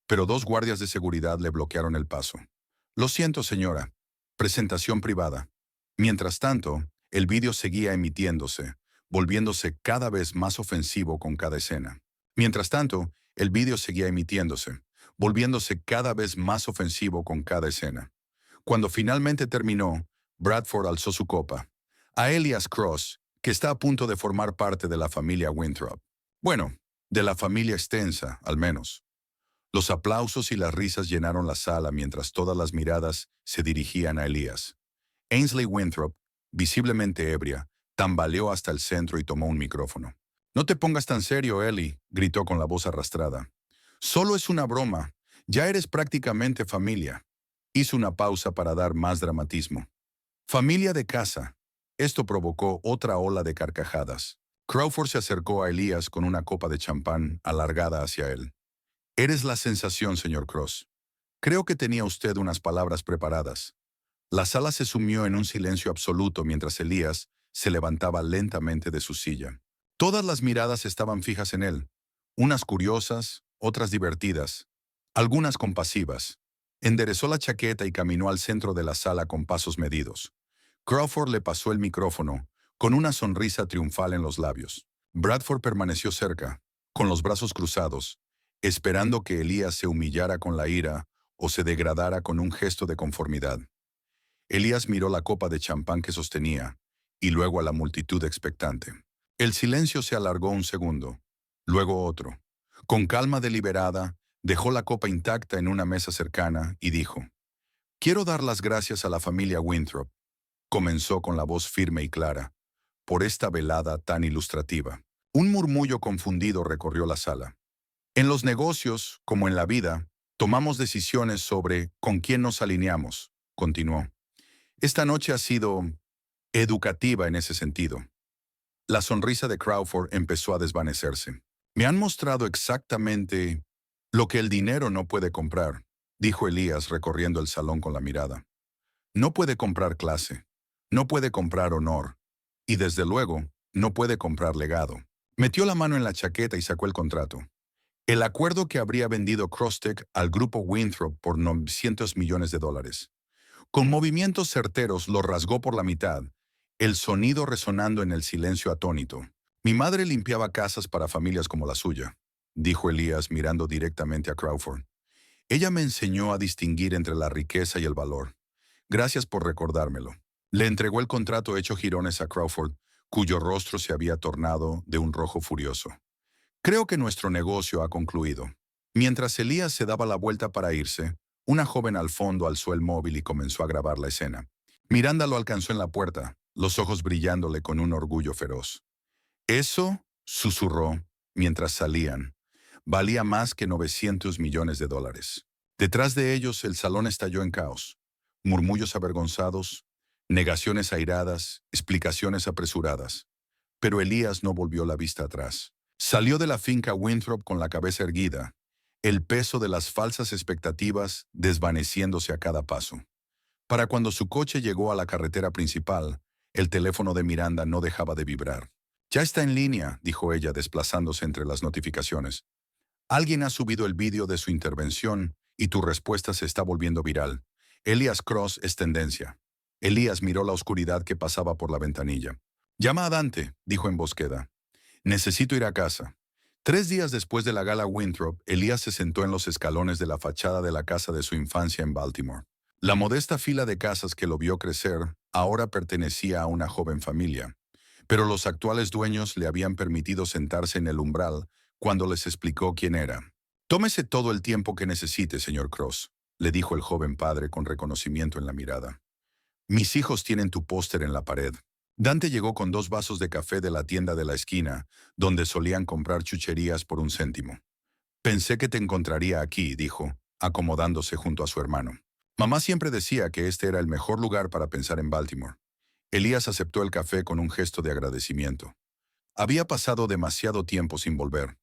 pero dos guardias de seguridad le bloquearon el paso. «Lo siento, señora. Presentación privada». Mientras tanto, el vídeo seguía emitiéndose, volviéndose cada vez más ofensivo con cada escena. Mientras tanto, el vídeo seguía emitiéndose, volviéndose cada vez más ofensivo con cada escena. Cuando finalmente terminó, Bradford alzó su copa. A Elias Cross, que está a punto de formar parte de la familia Winthrop. Bueno, de la familia extensa, al menos. Los aplausos y las risas llenaron la sala mientras todas las miradas se dirigían a Elías. Ainsley Winthrop, visiblemente ebria, tambaleó hasta el centro y tomó un micrófono. «No te pongas tan serio, Ellie», gritó con la voz arrastrada. «Solo es una broma. Ya eres prácticamente familia». Hizo una pausa para dar más dramatismo. «Familia de casa». Esto provocó otra ola de carcajadas. Crawford se acercó a Elías con una copa de champán alargada hacia él. «Eres la sensación, señor Cross. Creo que tenía usted unas palabras preparadas». La sala se sumió en un silencio absoluto mientras Elías se levantaba lentamente de su silla. Todas las miradas estaban fijas en él, unas curiosas, otras divertidas, algunas compasivas. Enderezó la chaqueta y caminó al centro de la sala con pasos medidos. Crawford le pasó el micrófono, con una sonrisa triunfal en los labios. Bradford permaneció cerca, con los brazos cruzados, esperando que Elías se humillara con la ira o se degradara con un gesto de conformidad. Elías miró la copa de champán que sostenía, y luego a la multitud expectante. El silencio se alargó un segundo, luego otro. Con calma deliberada, dejó la copa intacta en una mesa cercana y dijo, «Quiero dar las gracias a la familia Winthrop», comenzó con la voz firme y clara, «por esta velada tan ilustrativa». Un murmullo confundido recorrió la sala. «En los negocios, como en la vida, tomamos decisiones sobre con quién nos alineamos», continuó. Esta noche ha sido educativa en ese sentido. La sonrisa de Crawford empezó a desvanecerse. Me han mostrado exactamente lo que el dinero no puede comprar, dijo Elías recorriendo el salón con la mirada. No puede comprar clase, no puede comprar honor, y desde luego, no puede comprar legado. Metió la mano en la chaqueta y sacó el contrato. El acuerdo que habría vendido Crosstech al grupo Winthrop por $900 millones. Con movimientos certeros lo rasgó por la mitad, el sonido resonando en el silencio atónito. Mi madre limpiaba casas para familias como la suya, dijo Elías mirando directamente a Crawford. Ella me enseñó a distinguir entre la riqueza y el valor. Gracias por recordármelo. Le entregó el contrato hecho jirones a Crawford, cuyo rostro se había tornado de un rojo furioso. Creo que nuestro negocio ha concluido. Mientras Elías se daba la vuelta para irse, una joven al fondo alzó el móvil y comenzó a grabar la escena. Miranda lo alcanzó en la puerta, los ojos brillándole con un orgullo feroz. Eso, susurró, mientras salían, valía más que $900 millones. Detrás de ellos el salón estalló en caos. Murmullos avergonzados, negaciones airadas, explicaciones apresuradas. Pero Elías no volvió la vista atrás. Salió de la finca Winthrop con la cabeza erguida, el peso de las falsas expectativas desvaneciéndose a cada paso. Para cuando su coche llegó a la carretera principal, el teléfono de Miranda no dejaba de vibrar. Ya está en línea, dijo ella desplazándose entre las notificaciones. Alguien ha subido el vídeo de su intervención y tu respuesta se está volviendo viral. Elias Cross es tendencia. Elías miró la oscuridad que pasaba por la ventanilla. Llama a Dante, dijo en bosqueda. Necesito ir a casa. 3 días después de la gala Winthrop, Elías se sentó en los escalones de la fachada de la casa de su infancia en Baltimore. La modesta fila de casas que lo vio crecer ahora pertenecía a una joven familia, pero los actuales dueños le habían permitido sentarse en el umbral cuando les explicó quién era. Tómese todo el tiempo que necesite, señor Cross, le dijo el joven padre con reconocimiento en la mirada. Mis hijos tienen tu póster en la pared. Dante llegó con 2 vasos de café de la tienda de la esquina, donde solían comprar chucherías por 1 céntimo. Pensé que te encontraría aquí, dijo, acomodándose junto a su hermano. Mamá siempre decía que este era el mejor lugar para pensar en Baltimore. Elías aceptó el café con un gesto de agradecimiento. Había pasado demasiado tiempo sin volver.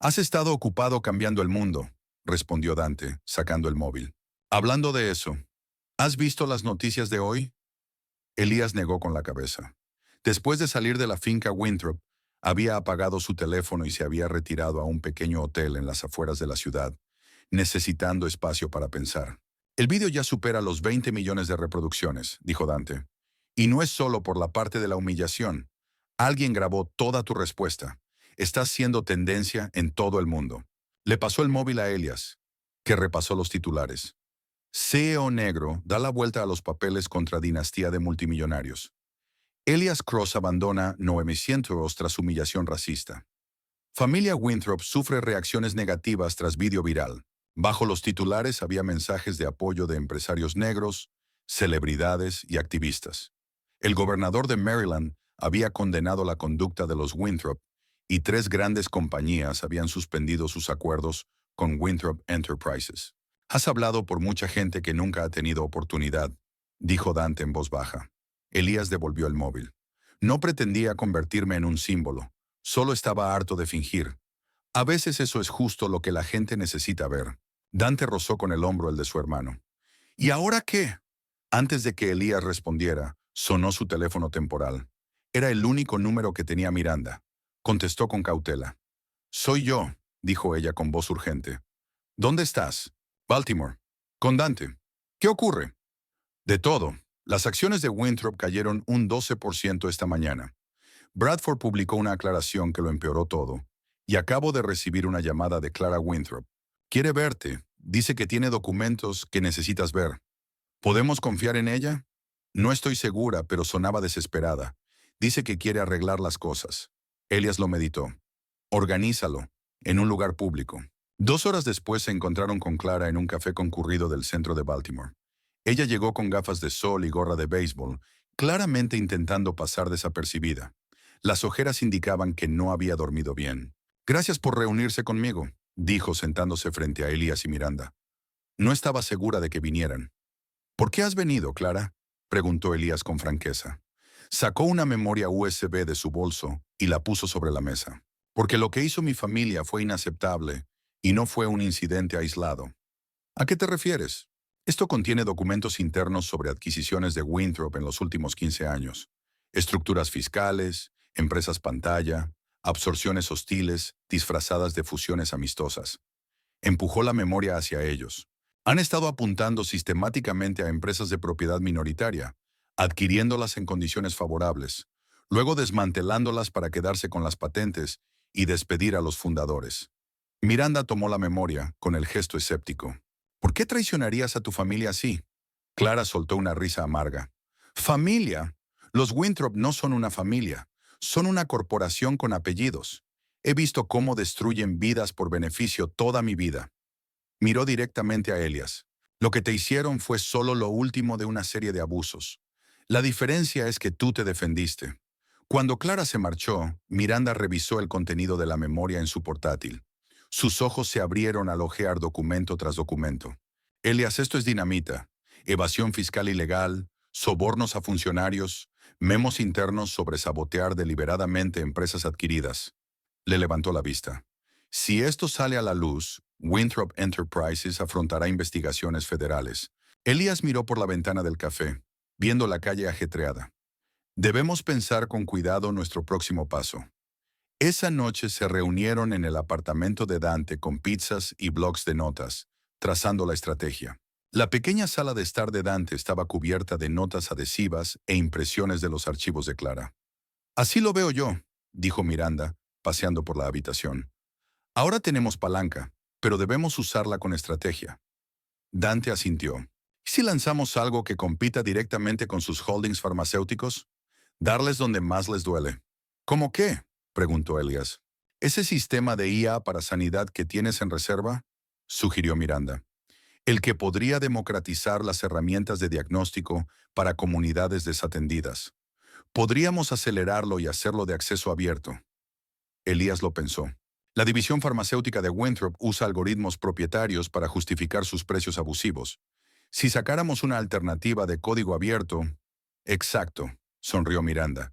Has estado ocupado cambiando el mundo, respondió Dante, sacando el móvil. Hablando de eso, ¿has visto las noticias de hoy? Elías negó con la cabeza. Después de salir de la finca Winthrop, había apagado su teléfono y se había retirado a un pequeño hotel en las afueras de la ciudad, necesitando espacio para pensar. El vídeo ya supera los 20 millones de reproducciones, dijo Dante. Y no es solo por la parte de la humillación. Alguien grabó toda tu respuesta. Estás siendo tendencia en todo el mundo. Le pasó el móvil a Elias, que repasó los titulares. CEO negro da la vuelta a los papeles contra dinastía de multimillonarios. Elias Cross abandona 900 tras humillación racista. Familia Winthrop sufre reacciones negativas tras vídeo viral. Bajo los titulares había mensajes de apoyo de empresarios negros, celebridades y activistas. El gobernador de Maryland había condenado la conducta de los Winthrop y 3 grandes compañías habían suspendido sus acuerdos con Winthrop Enterprises. Has hablado por mucha gente que nunca ha tenido oportunidad, dijo Dante en voz baja. Elías devolvió el móvil. No pretendía convertirme en un símbolo, solo estaba harto de fingir. A veces eso es justo lo que la gente necesita ver. Dante rozó con el hombro el de su hermano. ¿Y ahora qué? Antes de que Elías respondiera, sonó su teléfono temporal. Era el único número que tenía Miranda. Contestó con cautela. Soy yo, dijo ella con voz urgente. ¿Dónde estás? Baltimore. Con Dante. ¿Qué ocurre? De todo. Las acciones de Winthrop cayeron un 12% esta mañana. Bradford publicó una aclaración que lo empeoró todo. Y acabo de recibir una llamada de Clara Winthrop. Quiere verte. Dice que tiene documentos que necesitas ver. ¿Podemos confiar en ella? No estoy segura, pero sonaba desesperada. Dice que quiere arreglar las cosas. Elias lo meditó. Organízalo, en un lugar público. 2 horas después se encontraron con Clara en un café concurrido del centro de Baltimore. Ella llegó con gafas de sol y gorra de béisbol, claramente intentando pasar desapercibida. Las ojeras indicaban que no había dormido bien. Gracias por reunirse conmigo, dijo sentándose frente a Elías y Miranda. No estaba segura de que vinieran. ¿Por qué has venido, Clara? preguntó Elías con franqueza. Sacó una memoria USB de su bolso y la puso sobre la mesa. Porque lo que hizo mi familia fue inaceptable y no fue un incidente aislado. ¿A qué te refieres? Esto contiene documentos internos sobre adquisiciones de Winthrop en los últimos 15 años. Estructuras fiscales, empresas pantalla, absorciones hostiles disfrazadas de fusiones amistosas. Empujó la memoria hacia ellos. Han estado apuntando sistemáticamente a empresas de propiedad minoritaria, adquiriéndolas en condiciones favorables, luego desmantelándolas para quedarse con las patentes y despedir a los fundadores. Miranda tomó la memoria con el gesto escéptico. ¿Por qué traicionarías a tu familia así? Clara soltó una risa amarga. ¿Familia? Los Winthrop no son una familia, son una corporación con apellidos. He visto cómo destruyen vidas por beneficio toda mi vida. Miró directamente a Elias. Lo que te hicieron fue solo lo último de una serie de abusos. La diferencia es que tú te defendiste. Cuando Clara se marchó, Miranda revisó el contenido de la memoria en su portátil. Sus ojos se abrieron al hojear documento tras documento. Elias, esto es dinamita. Evasión fiscal ilegal, sobornos a funcionarios, memos internos sobre sabotear deliberadamente empresas adquiridas. Le levantó la vista. Si esto sale a la luz, Winthrop Enterprises afrontará investigaciones federales. Elías miró por la ventana del café, viendo la calle ajetreada. Debemos pensar con cuidado nuestro próximo paso. Esa noche se reunieron en el apartamento de Dante con pizzas y blocs de notas, trazando la estrategia. La pequeña sala de estar de Dante estaba cubierta de notas adhesivas e impresiones de los archivos de Clara. Así lo veo yo, dijo Miranda, paseando por la habitación. Ahora tenemos palanca, pero debemos usarla con estrategia. Dante asintió. ¿Y si lanzamos algo que compita directamente con sus holdings farmacéuticos? Darles donde más les duele. ¿Cómo qué? Preguntó Elias. ¿Ese sistema de IA para sanidad que tienes en reserva? Sugirió Miranda. El que podría democratizar las herramientas de diagnóstico para comunidades desatendidas. Podríamos acelerarlo y hacerlo de acceso abierto. Elías lo pensó. La división farmacéutica de Winthrop usa algoritmos propietarios para justificar sus precios abusivos. Si sacáramos una alternativa de código abierto... Exacto, sonrió Miranda.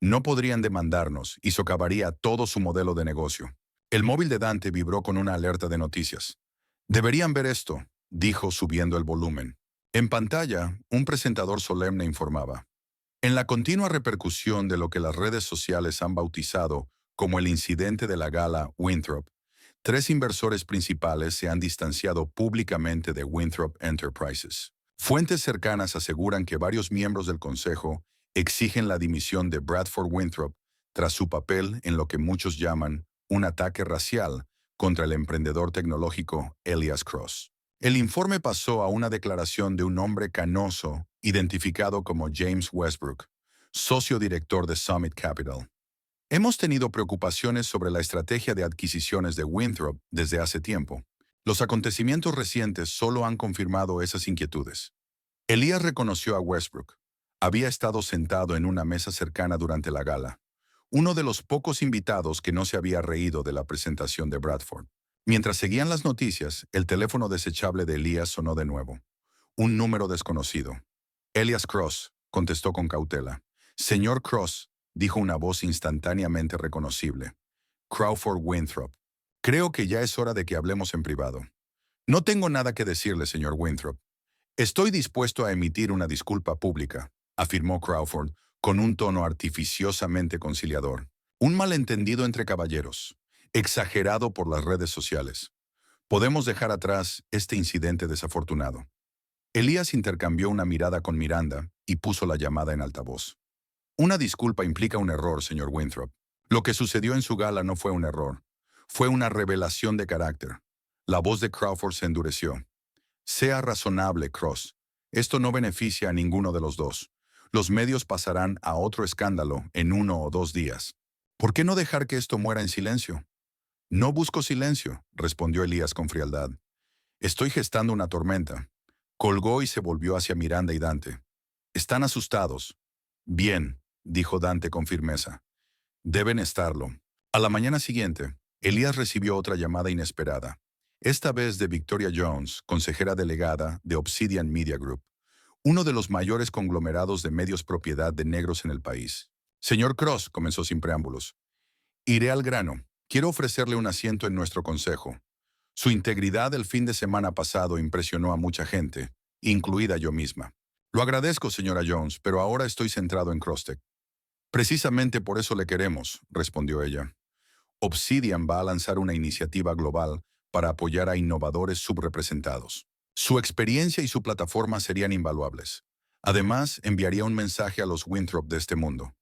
No podrían demandarnos y socavaría todo su modelo de negocio. El móvil de Dante vibró con una alerta de noticias. Deberían ver esto, dijo subiendo el volumen. En pantalla, un presentador solemne informaba. En la continua repercusión de lo que las redes sociales han bautizado como el incidente de la gala Winthrop, 3 inversores principales se han distanciado públicamente de Winthrop Enterprises. Fuentes cercanas aseguran que varios miembros del consejo exigen la dimisión de Bradford Winthrop tras su papel en lo que muchos llaman un ataque racial contra el emprendedor tecnológico Elias Cross. El informe pasó a una declaración de un hombre canoso identificado como James Westbrook, socio director de Summit Capital. Hemos tenido preocupaciones sobre la estrategia de adquisiciones de Winthrop desde hace tiempo. Los acontecimientos recientes solo han confirmado esas inquietudes. Elías reconoció a Westbrook. Había estado sentado en una mesa cercana durante la gala, uno de los pocos invitados que no se había reído de la presentación de Bradford. Mientras seguían las noticias, el teléfono desechable de Elías sonó de nuevo. Un número desconocido. Elias Cross, contestó con cautela. Señor Cross, dijo una voz instantáneamente reconocible. Crawford Winthrop. Creo que ya es hora de que hablemos en privado. No tengo nada que decirle, señor Winthrop. Estoy dispuesto a emitir una disculpa pública, afirmó Crawford, con un tono artificiosamente conciliador. Un malentendido entre caballeros, exagerado por las redes sociales. Podemos dejar atrás este incidente desafortunado. Elías intercambió una mirada con Miranda y puso la llamada en altavoz. Una disculpa implica un error, señor Winthrop. Lo que sucedió en su gala no fue un error. Fue una revelación de carácter. La voz de Crawford se endureció. Sea razonable, Cross. Esto no beneficia a ninguno de los dos. Los medios pasarán a otro escándalo en 1 o 2 días. ¿Por qué no dejar que esto muera en silencio? No busco silencio, respondió Elías con frialdad. Estoy gestando una tormenta. Colgó y se volvió hacia Miranda y Dante. Están asustados. Bien, dijo Dante con firmeza. Deben estarlo. A la mañana siguiente, Elías recibió otra llamada inesperada, esta vez de Victoria Jones, consejera delegada de Obsidian Media Group, uno de los mayores conglomerados de medios propiedad de negros en el país. Señor Cross, comenzó sin preámbulos, iré al grano. Quiero ofrecerle un asiento en nuestro consejo. Su integridad el fin de semana pasado impresionó a mucha gente, incluida yo misma. Lo agradezco, señora Jones, pero ahora estoy centrado en Crosstech. Precisamente por eso le queremos, respondió ella. Obsidian va a lanzar una iniciativa global para apoyar a innovadores subrepresentados. Su experiencia y su plataforma serían invaluables. Además, enviaría un mensaje a los Winthrop de este mundo.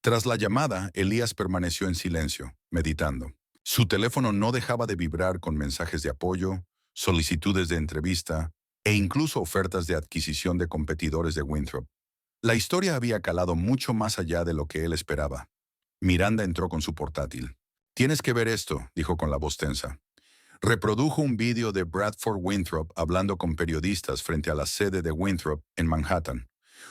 Tras la llamada, Elías permaneció en silencio, meditando. Su teléfono no dejaba de vibrar con mensajes de apoyo, solicitudes de entrevista e incluso ofertas de adquisición de competidores de Winthrop. La historia había calado mucho más allá de lo que él esperaba. Miranda entró con su portátil. «Tienes que ver esto», dijo con la voz tensa. Reprodujo un vídeo de Bradford Winthrop hablando con periodistas frente a la sede de Winthrop en Manhattan.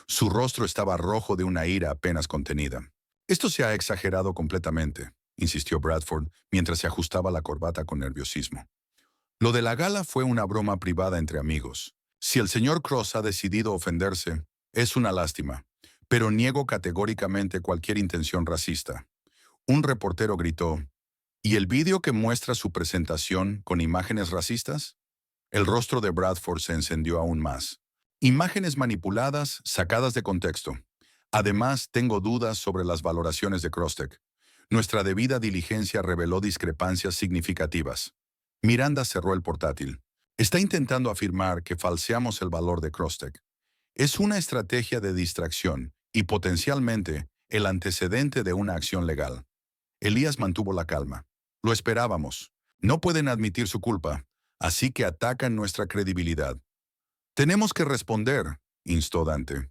Su rostro estaba rojo de una ira apenas contenida. «Esto se ha exagerado completamente», insistió Bradford mientras se ajustaba la corbata con nerviosismo. «Lo de la gala fue una broma privada entre amigos. Si el señor Cross ha decidido ofenderse, es una lástima, pero niego categóricamente cualquier intención racista». Un reportero gritó, «¿Y el vídeo que muestra su presentación con imágenes racistas?». El rostro de Bradford se encendió aún más. «Imágenes manipuladas, sacadas de contexto. Además, tengo dudas sobre las valoraciones de Crosstech. Nuestra debida diligencia reveló discrepancias significativas». Miranda cerró el portátil. «Está intentando afirmar que falseamos el valor de Crosstech. Es una estrategia de distracción y potencialmente el antecedente de una acción legal». Elías mantuvo la calma. «Lo esperábamos. No pueden admitir su culpa, así que atacan nuestra credibilidad». «Tenemos que responder», instó Dante.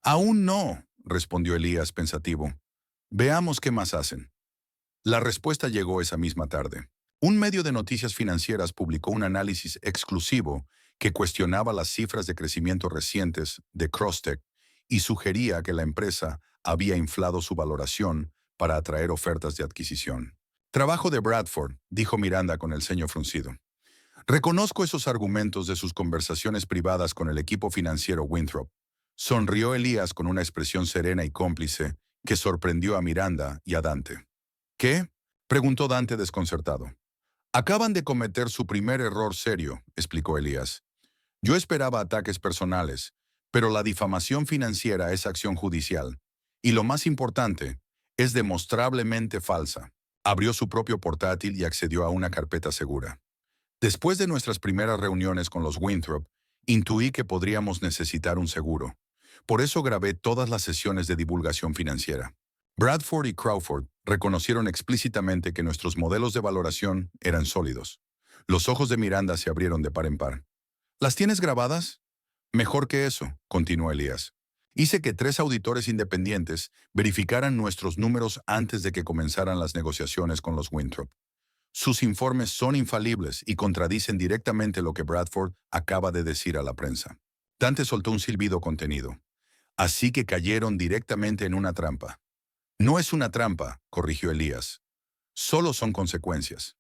«Aún no», respondió Elías pensativo. «Veamos qué más hacen». La respuesta llegó esa misma tarde. Un medio de noticias financieras publicó un análisis exclusivo que cuestionaba las cifras de crecimiento recientes de Crosstech y sugería que la empresa había inflado su valoración para atraer ofertas de adquisición. «Trabajo de Bradford», dijo Miranda con el ceño fruncido. «Reconozco esos argumentos de sus conversaciones privadas con el equipo financiero Winthrop». Sonrió Elías con una expresión serena y cómplice que sorprendió a Miranda y a Dante. «¿Qué?», preguntó Dante desconcertado. «Acaban de cometer su primer error serio», explicó Elías. «Yo esperaba ataques personales, pero la difamación financiera es acción judicial. Y lo más importante, es demostrablemente falsa». Abrió su propio portátil y accedió a una carpeta segura. «Después de nuestras primeras reuniones con los Winthrop, intuí que podríamos necesitar un seguro. Por eso grabé todas las sesiones de divulgación financiera». Bradford y Crawford reconocieron explícitamente que nuestros modelos de valoración eran sólidos. Los ojos de Miranda se abrieron de par en par. «¿Las tienes grabadas?». «Mejor que eso», continuó Elías. «Hice que 3 auditores independientes verificaran nuestros números antes de que comenzaran las negociaciones con los Winthrop. Sus informes son infalibles y contradicen directamente lo que Bradford acaba de decir a la prensa». Dante soltó un silbido contenido. «Así que cayeron directamente en una trampa». «No es una trampa», corrigió Elías. «Solo son consecuencias».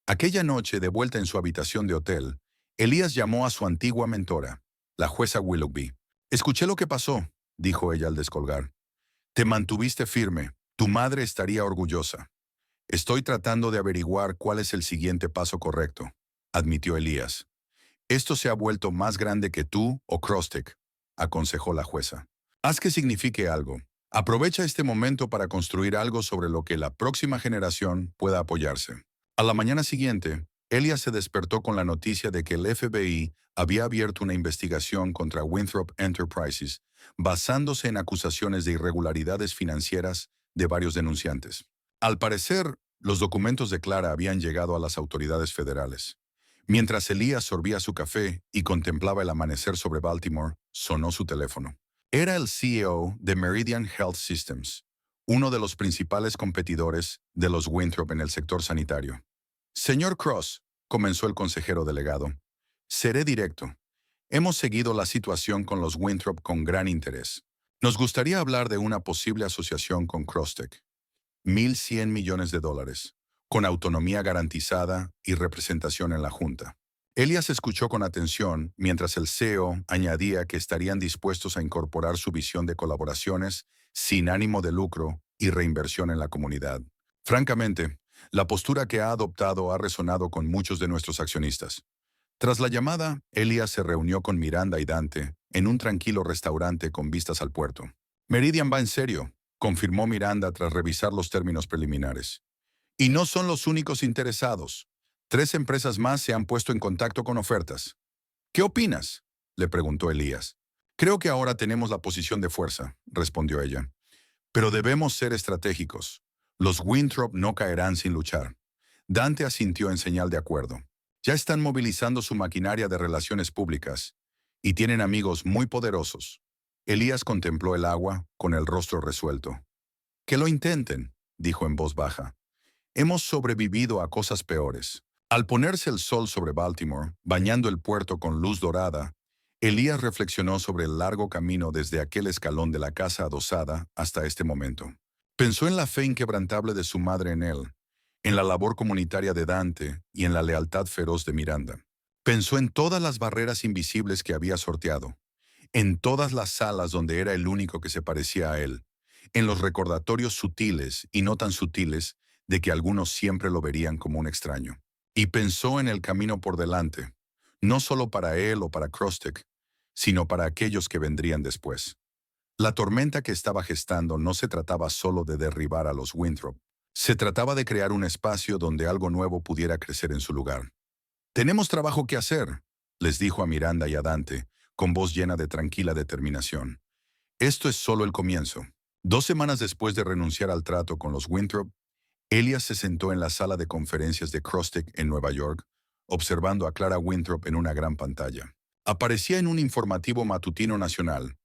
Aquella noche, de vuelta en su habitación de hotel, Elías llamó a su antigua mentora, la jueza Willoughby. «Escuché lo que pasó», dijo ella al descolgar. «Te mantuviste firme. Tu madre estaría orgullosa». «Estoy tratando de averiguar cuál es el siguiente paso correcto», admitió Elías. «Esto se ha vuelto más grande que tú o Crosstech», aconsejó la jueza. «Haz que signifique algo. Aprovecha este momento para construir algo sobre lo que la próxima generación pueda apoyarse». A la mañana siguiente, Elías se despertó con la noticia de que el FBI había abierto una investigación contra Winthrop Enterprises, basándose en acusaciones de irregularidades financieras de varios denunciantes. Al parecer, los documentos de Clara habían llegado a las autoridades federales. Mientras Elías sorbía su café y contemplaba el amanecer sobre Baltimore, sonó su teléfono. Era el CEO de Meridian Health Systems, uno de los principales competidores de los Winthrop en el sector sanitario. «Señor Cross», comenzó el consejero delegado, «seré directo. Hemos seguido la situación con los Winthrop con gran interés. Nos gustaría hablar de una posible asociación con Crosstech. $1.100 millones, con autonomía garantizada y representación en la Junta». Elias escuchó con atención mientras el CEO añadía que estarían dispuestos a incorporar su visión de colaboraciones sin ánimo de lucro y reinversión en la comunidad. Francamente, la postura que ha adoptado ha resonado con muchos de nuestros accionistas. Tras la llamada, Elias se reunió con Miranda y Dante en un tranquilo restaurante con vistas al puerto. Meridian va en serio, confirmó Miranda tras revisar los términos preliminares. Y no son los únicos interesados. 3 empresas más se han puesto en contacto con ofertas. ¿Qué opinas?, le preguntó Elías. Creo que ahora tenemos la posición de fuerza, respondió ella. Pero debemos ser estratégicos. Los Winthrop no caerán sin luchar. Dante asintió en señal de acuerdo. Ya están movilizando su maquinaria de relaciones públicas y tienen amigos muy poderosos. Elías contempló el agua con el rostro resuelto. Que lo intenten, dijo en voz baja. Hemos sobrevivido a cosas peores. Al ponerse el sol sobre Baltimore, bañando el puerto con luz dorada, Elías reflexionó sobre el largo camino desde aquel escalón de la casa adosada hasta este momento. Pensó en la fe inquebrantable de su madre en él, en la labor comunitaria de Dante y en la lealtad feroz de Miranda. Pensó en todas las barreras invisibles que había sorteado, en todas las salas donde era el único que se parecía a él, en los recordatorios sutiles y no tan sutiles de que algunos siempre lo verían como un extraño. Y pensó en el camino por delante, no solo para él o para Crostek, sino para aquellos que vendrían después. La tormenta que estaba gestando no se trataba solo de derribar a los Winthrop, se trataba de crear un espacio donde algo nuevo pudiera crecer en su lugar. Tenemos trabajo que hacer, les dijo a Miranda y a Dante, con voz llena de tranquila determinación. Esto es solo el comienzo. 2 semanas después de renunciar al trato con los Winthrop, Elias se sentó en la sala de conferencias de Crostek en Nueva York, observando a Clara Winthrop en una gran pantalla. Aparecía en un informativo matutino nacional,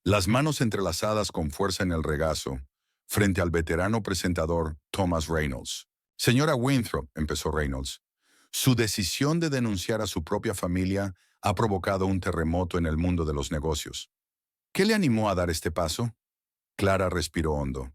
las manos entrelazadas con fuerza en el regazo, frente al veterano presentador Thomas Reynolds. Señora Winthrop, empezó Reynolds, su decisión de denunciar a su propia familia ha provocado un terremoto en el mundo de los negocios. ¿Qué le animó a dar este paso? Clara respiró hondo.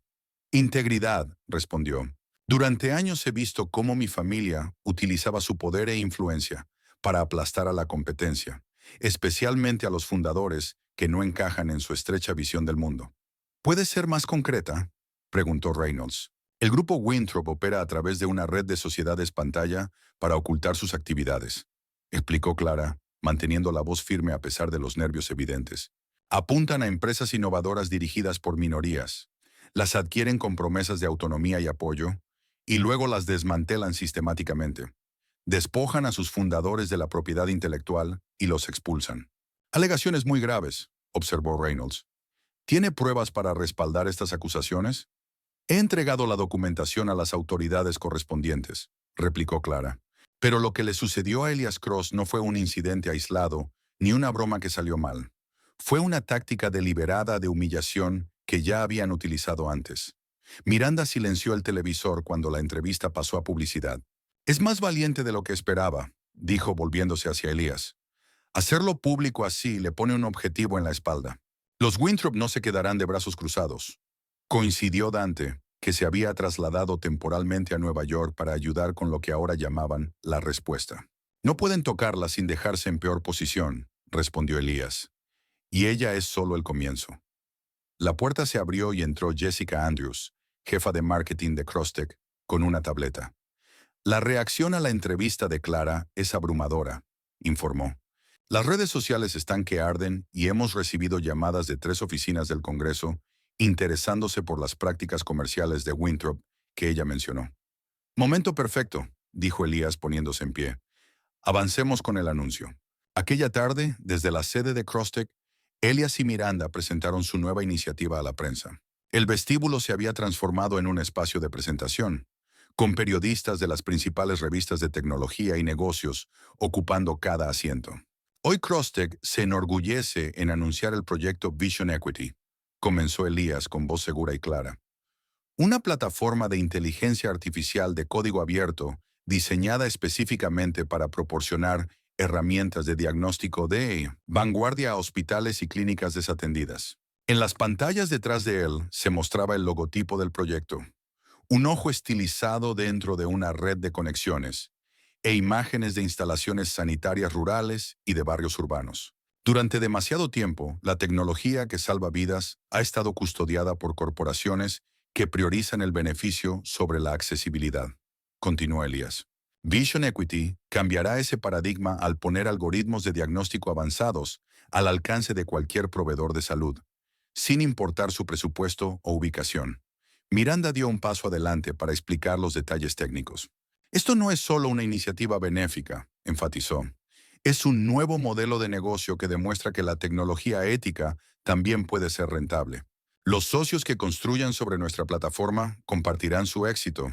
Integridad, respondió. Durante años he visto cómo mi familia utilizaba su poder e influencia para aplastar a la competencia, especialmente a los fundadores que no encajan en su estrecha visión del mundo. ¿Puede ser más concreta?, preguntó Reynolds. El grupo Winthrop opera a través de una red de sociedades pantalla para ocultar sus actividades, explicó Clara, manteniendo la voz firme a pesar de los nervios evidentes. Apuntan a empresas innovadoras dirigidas por minorías, las adquieren con promesas de autonomía y apoyo, y luego las desmantelan sistemáticamente. Despojan a sus fundadores de la propiedad intelectual y los expulsan. Alegaciones muy graves, observó Reynolds. ¿Tiene pruebas para respaldar estas acusaciones? He entregado la documentación a las autoridades correspondientes, replicó Clara. Pero lo que le sucedió a Elias Cross no fue un incidente aislado, ni una broma que salió mal. Fue una táctica deliberada de humillación que ya habían utilizado antes. Miranda silenció el televisor cuando la entrevista pasó a publicidad. Es más valiente de lo que esperaba, dijo volviéndose hacia Elías. Hacerlo público así le pone un objetivo en la espalda. Los Winthrop no se quedarán de brazos cruzados. Coincidió Dante, que se había trasladado temporalmente a Nueva York para ayudar con lo que ahora llamaban la respuesta. No pueden tocarla sin dejarse en peor posición, respondió Elías. Y ella es solo el comienzo. La puerta se abrió y entró Jessica Andrews, jefa de marketing de Crostek, con una tableta. La reacción a la entrevista de Clara es abrumadora, informó. Las redes sociales están que arden y hemos recibido llamadas de 3 oficinas del Congreso interesándose por las prácticas comerciales de Winthrop que ella mencionó. Momento perfecto, dijo Elías poniéndose en pie. Avancemos con el anuncio. Aquella tarde, desde la sede de Crostek, Elias y Miranda presentaron su nueva iniciativa a la prensa. El vestíbulo se había transformado en un espacio de presentación, con periodistas de las principales revistas de tecnología y negocios ocupando cada asiento. Hoy Crostek se enorgullece en anunciar el proyecto Vision Equity, comenzó Elías con voz segura y clara. Una plataforma de inteligencia artificial de código abierto diseñada específicamente para proporcionar herramientas de diagnóstico de vanguardia a hospitales y clínicas desatendidas. En las pantallas detrás de él se mostraba el logotipo del proyecto, un ojo estilizado dentro de una red de conexiones, e imágenes de instalaciones sanitarias rurales y de barrios urbanos. Durante demasiado tiempo, la tecnología que salva vidas ha estado custodiada por corporaciones que priorizan el beneficio sobre la accesibilidad, continuó Elías. Vision Equity cambiará ese paradigma al poner algoritmos de diagnóstico avanzados al alcance de cualquier proveedor de salud, sin importar su presupuesto o ubicación. Miranda dio un paso adelante para explicar los detalles técnicos. Esto no es solo una iniciativa benéfica, enfatizó. Es un nuevo modelo de negocio que demuestra que la tecnología ética también puede ser rentable. Los socios que construyan sobre nuestra plataforma compartirán su éxito,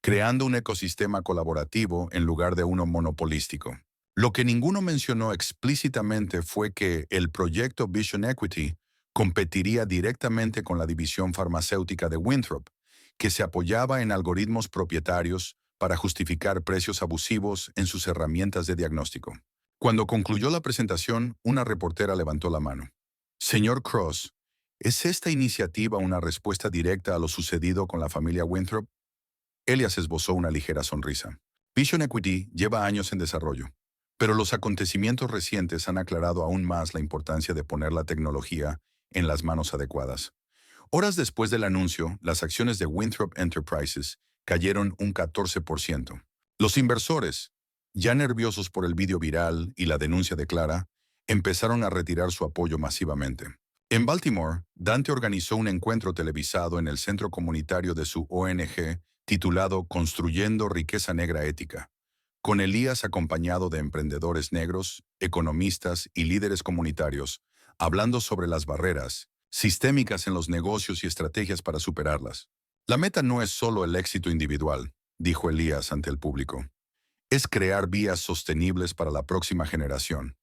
creando un ecosistema colaborativo en lugar de uno monopolístico. Lo que ninguno mencionó explícitamente fue que el proyecto Vision Equity competiría directamente con la división farmacéutica de Winthrop, que se apoyaba en algoritmos propietarios para justificar precios abusivos en sus herramientas de diagnóstico. Cuando concluyó la presentación, una reportera levantó la mano. Señor Cross, ¿es esta iniciativa una respuesta directa a lo sucedido con la familia Winthrop? Elias esbozó una ligera sonrisa. Vision Equity lleva años en desarrollo, pero los acontecimientos recientes han aclarado aún más la importancia de poner la tecnología en las manos adecuadas. Horas después del anuncio, las acciones de Winthrop Enterprises cayeron un 14%. Los inversores, ya nerviosos por el vídeo viral y la denuncia de Clara, empezaron a retirar su apoyo masivamente. En Baltimore, Dante organizó un encuentro televisado en el centro comunitario de su ONG titulado Construyendo Riqueza Negra Ética, con Elías acompañado de emprendedores negros, economistas y líderes comunitarios, hablando sobre las barreras sistémicas en los negocios y estrategias para superarlas. La meta no es solo el éxito individual, dijo Elías ante el público. Es crear vías sostenibles para la próxima generación.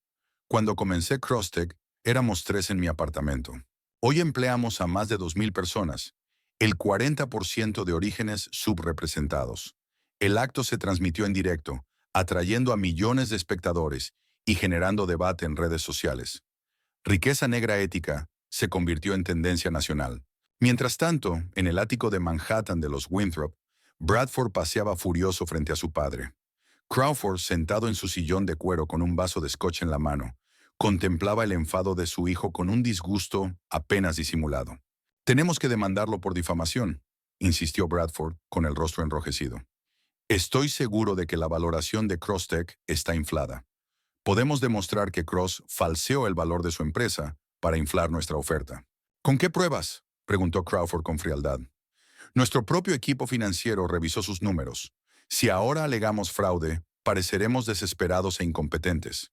Cuando comencé CrossTech, éramos 3 en mi apartamento. Hoy empleamos a más de 2,000 personas, el 40% de orígenes subrepresentados. El acto se transmitió en directo, atrayendo a millones de espectadores y generando debate en redes sociales. Riqueza negra ética se convirtió en tendencia nacional. Mientras tanto, en el ático de Manhattan de los Winthrop, Bradford paseaba furioso frente a su padre. Crawford, sentado en su sillón de cuero con un vaso de scotch en la mano, contemplaba el enfado de su hijo con un disgusto apenas disimulado. «Tenemos que demandarlo por difamación», insistió Bradford con el rostro enrojecido. «Estoy seguro de que la valoración de CrossTech está inflada. Podemos demostrar que Cross falseó el valor de su empresa para inflar nuestra oferta». «¿Con qué pruebas?», preguntó Crawford con frialdad. «Nuestro propio equipo financiero revisó sus números. Si ahora alegamos fraude, pareceremos desesperados e incompetentes.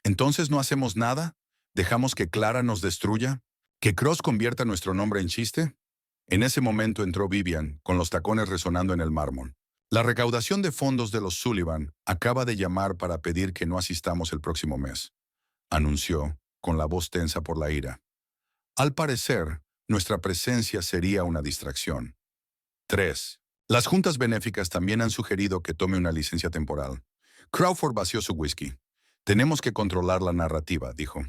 ¿Entonces no hacemos nada? ¿Dejamos que Clara nos destruya? ¿Que Cross convierta nuestro nombre en chiste?». En ese momento entró Vivian, con los tacones resonando en el mármol. «La recaudación de fondos de los Sullivan acaba de llamar para pedir que no asistamos el próximo mes», anunció, con la voz tensa por la ira. «Al parecer, nuestra presencia sería una distracción». 3. Las juntas benéficas también han sugerido que tome una licencia temporal. Crawford vació su whisky. «Tenemos que controlar la narrativa», dijo.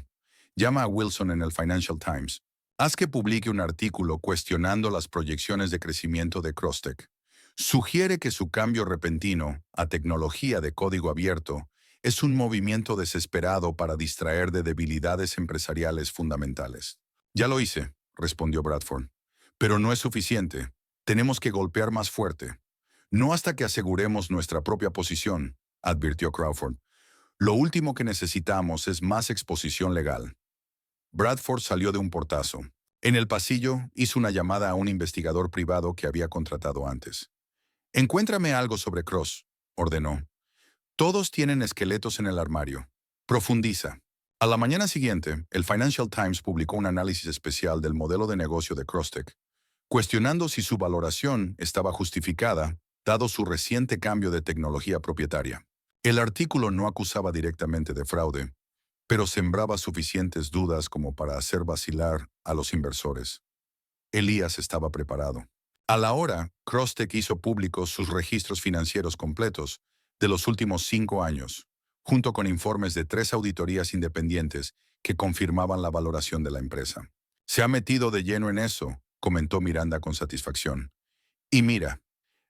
«Llama a Wilson en el Financial Times. Haz que publique un artículo cuestionando las proyecciones de crecimiento de CrossTech. Sugiere que su cambio repentino a tecnología de código abierto es un movimiento desesperado para distraer de debilidades empresariales fundamentales». «Ya lo hice», respondió Bradford. «Pero no es suficiente. Tenemos que golpear más fuerte». «No hasta que aseguremos nuestra propia posición», advirtió Crawford. «Lo último que necesitamos es más exposición legal». Bradford salió de un portazo. En el pasillo hizo una llamada a un investigador privado que había contratado antes. «Encuéntrame algo sobre Cross», ordenó. «Todos tienen esqueletos en el armario. Profundiza». A la mañana siguiente, el Financial Times publicó un análisis especial del modelo de negocio de CrossTech, cuestionando si su valoración estaba justificada, dado su reciente cambio de tecnología propietaria. El artículo no acusaba directamente de fraude, pero sembraba suficientes dudas como para hacer vacilar a los inversores. Elías estaba preparado. A la hora, CrossTech hizo públicos sus registros financieros completos de los últimos 5 años, junto con informes de 3 auditorías independientes que confirmaban la valoración de la empresa. «Se ha metido de lleno en eso», comentó Miranda con satisfacción. «Y mira,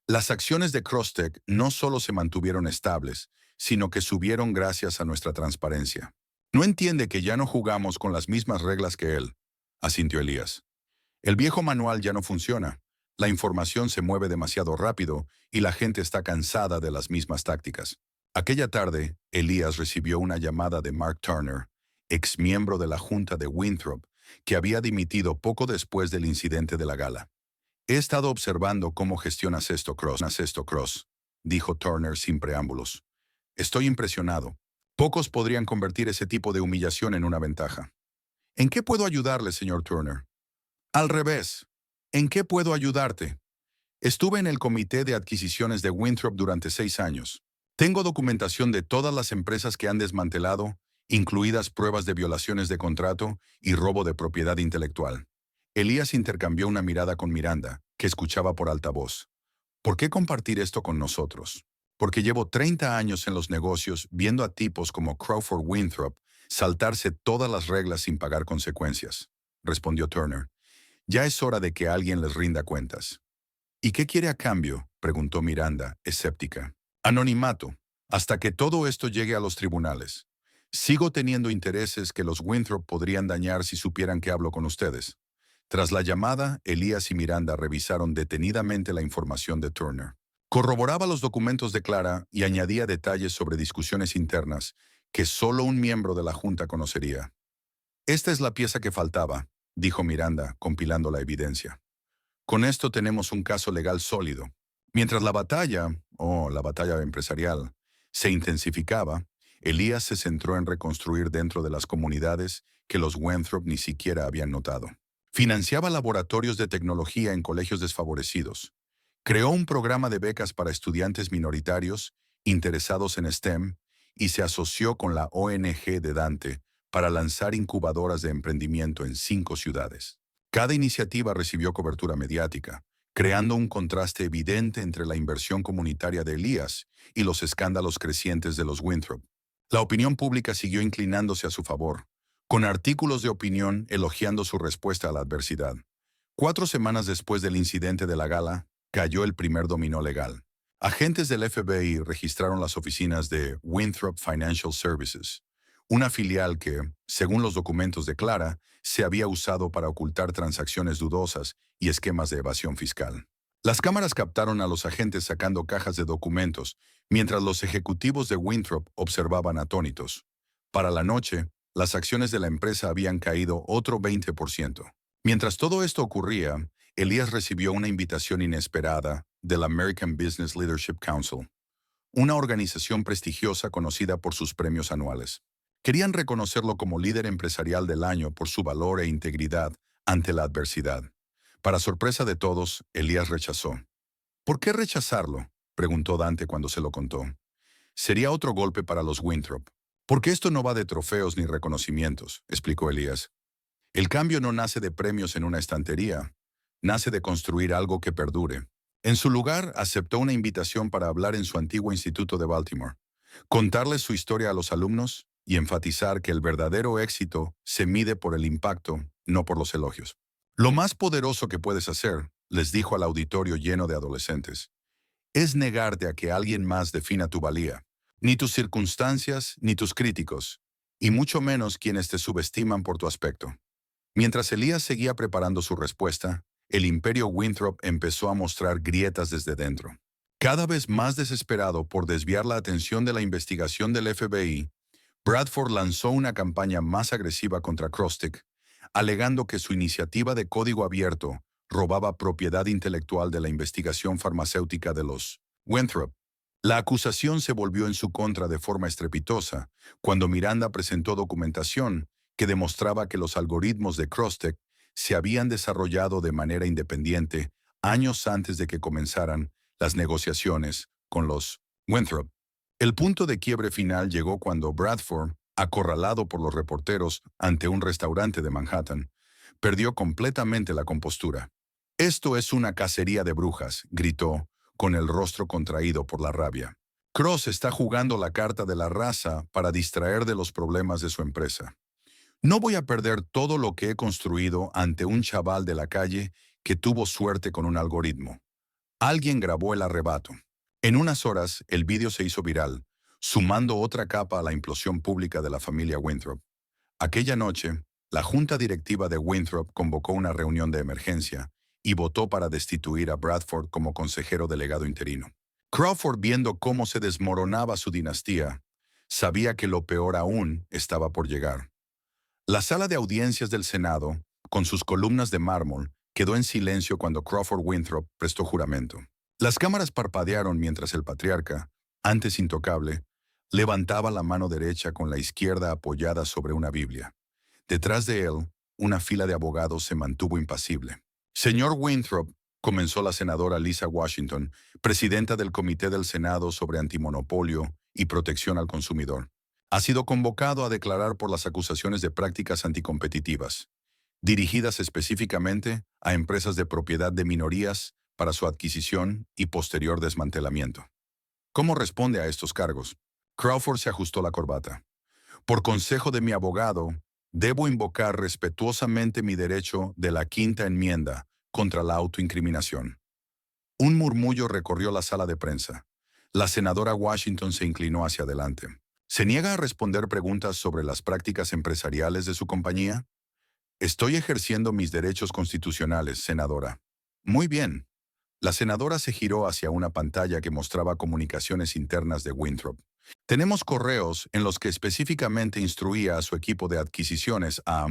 las acciones de CrossTech no solo se mantuvieron estables, sino que subieron gracias a nuestra transparencia. No entiende que ya no jugamos con las mismas reglas que él, asintió Elías. El viejo manual ya no funciona. La información se mueve demasiado rápido y la gente está cansada de las mismas tácticas. Aquella tarde, Elías recibió una llamada de Mark Turner, exmiembro de la junta de Winthrop, que había dimitido poco después del incidente de la gala. He estado observando cómo gestionas esto, Cross, dijo Turner sin preámbulos. Estoy impresionado. Pocos podrían convertir ese tipo de humillación en una ventaja. ¿En qué puedo ayudarle, señor Turner? Al revés. ¿En qué puedo ayudarte? Estuve en el comité de adquisiciones de Winthrop durante 6 años. Tengo documentación de todas las empresas que han desmantelado, incluidas pruebas de violaciones de contrato y robo de propiedad intelectual. Elías intercambió una mirada con Miranda, que escuchaba por altavoz. ¿Por qué compartir esto con nosotros? Porque llevo 30 años en los negocios viendo a tipos como Crawford Winthrop saltarse todas las reglas sin pagar consecuencias, respondió Turner. Ya es hora de que alguien les rinda cuentas. ¿Y qué quiere a cambio?, preguntó Miranda, escéptica. Anonimato, hasta que todo esto llegue a los tribunales. Sigo teniendo intereses que los Winthrop podrían dañar si supieran que hablo con ustedes. Tras la llamada, Elías y Miranda revisaron detenidamente la información de Turner. Corroboraba los documentos de Clara y añadía detalles sobre discusiones internas que solo un miembro de la Junta conocería. Esta es la pieza que faltaba, dijo Miranda, compilando la evidencia. Con esto tenemos un caso legal sólido. Mientras la batalla empresarial, se intensificaba, Elías se centró en reconstruir dentro de las comunidades que los Winthrop ni siquiera habían notado. Financiaba laboratorios de tecnología en colegios desfavorecidos. Creó un programa de becas para estudiantes minoritarios interesados en STEM y se asoció con la ONG de Dante para lanzar incubadoras de emprendimiento en 5 ciudades. Cada iniciativa recibió cobertura mediática, creando un contraste evidente entre la inversión comunitaria de Elías y los escándalos crecientes de los Winthrop. La opinión pública siguió inclinándose a su favor, con artículos de opinión elogiando su respuesta a la adversidad. 4 semanas después del incidente de la gala, cayó el primer dominó legal. Agentes del FBI registraron las oficinas de Winthrop Financial Services, una filial que, según los documentos de Clara, se había usado para ocultar transacciones dudosas y esquemas de evasión fiscal. Las cámaras captaron a los agentes sacando cajas de documentos, mientras los ejecutivos de Winthrop observaban atónitos. Para la noche, las acciones de la empresa habían caído otro 20%. Mientras todo esto ocurría, Elías recibió una invitación inesperada del American Business Leadership Council, una organización prestigiosa conocida por sus premios anuales. Querían reconocerlo como líder empresarial del año por su valor e integridad ante la adversidad. Para sorpresa de todos, Elías rechazó. ¿Por qué rechazarlo?, preguntó Dante cuando se lo contó. Sería otro golpe para los Winthrop. Porque esto no va de trofeos ni reconocimientos, explicó Elías. El cambio no nace de premios en una estantería, nace de construir algo que perdure. En su lugar, aceptó una invitación para hablar en su antiguo instituto de Baltimore, contarles su historia a los alumnos y enfatizar que el verdadero éxito se mide por el impacto, no por los elogios. Lo más poderoso que puedes hacer, les dijo al auditorio lleno de adolescentes, es negarte a que alguien más defina tu valía. Ni tus circunstancias, ni tus críticos, y mucho menos quienes te subestiman por tu aspecto. Mientras Elías seguía preparando su respuesta, el imperio Winthrop empezó a mostrar grietas desde dentro. Cada vez más desesperado por desviar la atención de la investigación del FBI, Bradford lanzó una campaña más agresiva contra Krostek, alegando que su iniciativa de código abierto robaba propiedad intelectual de la investigación farmacéutica de los Winthrop. La acusación se volvió en su contra de forma estrepitosa cuando Miranda presentó documentación que demostraba que los algoritmos de Krostek se habían desarrollado de manera independiente años antes de que comenzaran las negociaciones con los Winthrop. El punto de quiebre final llegó cuando Bradford, acorralado por los reporteros ante un restaurante de Manhattan, perdió completamente la compostura. «Esto es una cacería de brujas», gritó, con el rostro contraído por la rabia. «Cross está jugando la carta de la raza para distraer de los problemas de su empresa. No voy a perder todo lo que he construido ante un chaval de la calle que tuvo suerte con un algoritmo». Alguien grabó el arrebato. En unas horas, el vídeo se hizo viral, sumando otra capa a la implosión pública de la familia Winthrop. Aquella noche, la junta directiva de Winthrop convocó una reunión de emergencia y votó para destituir a Bradford como consejero delegado interino. Crawford, viendo cómo se desmoronaba su dinastía, sabía que lo peor aún estaba por llegar. La sala de audiencias del Senado, con sus columnas de mármol, quedó en silencio cuando Crawford Winthrop prestó juramento. Las cámaras parpadearon mientras el patriarca, antes intocable, levantaba la mano derecha con la izquierda apoyada sobre una Biblia. Detrás de él, una fila de abogados se mantuvo impasible. Señor Winthrop, comenzó la senadora Lisa Washington, presidenta del Comité del Senado sobre Antimonopolio y Protección al Consumidor. Ha sido convocado a declarar por las acusaciones de prácticas anticompetitivas, dirigidas específicamente a empresas de propiedad de minorías para su adquisición y posterior desmantelamiento. ¿Cómo responde a estos cargos? Crawford se ajustó la corbata. Por consejo de mi abogado, debo invocar respetuosamente mi derecho de la quinta enmienda contra la autoincriminación. Un murmullo recorrió la sala de prensa. La senadora Washington se inclinó hacia adelante. ¿Se niega a responder preguntas sobre las prácticas empresariales de su compañía? Estoy ejerciendo mis derechos constitucionales, senadora. Muy bien. La senadora se giró hacia una pantalla que mostraba comunicaciones internas de Winthrop. Tenemos correos en los que específicamente instruía a su equipo de adquisiciones a,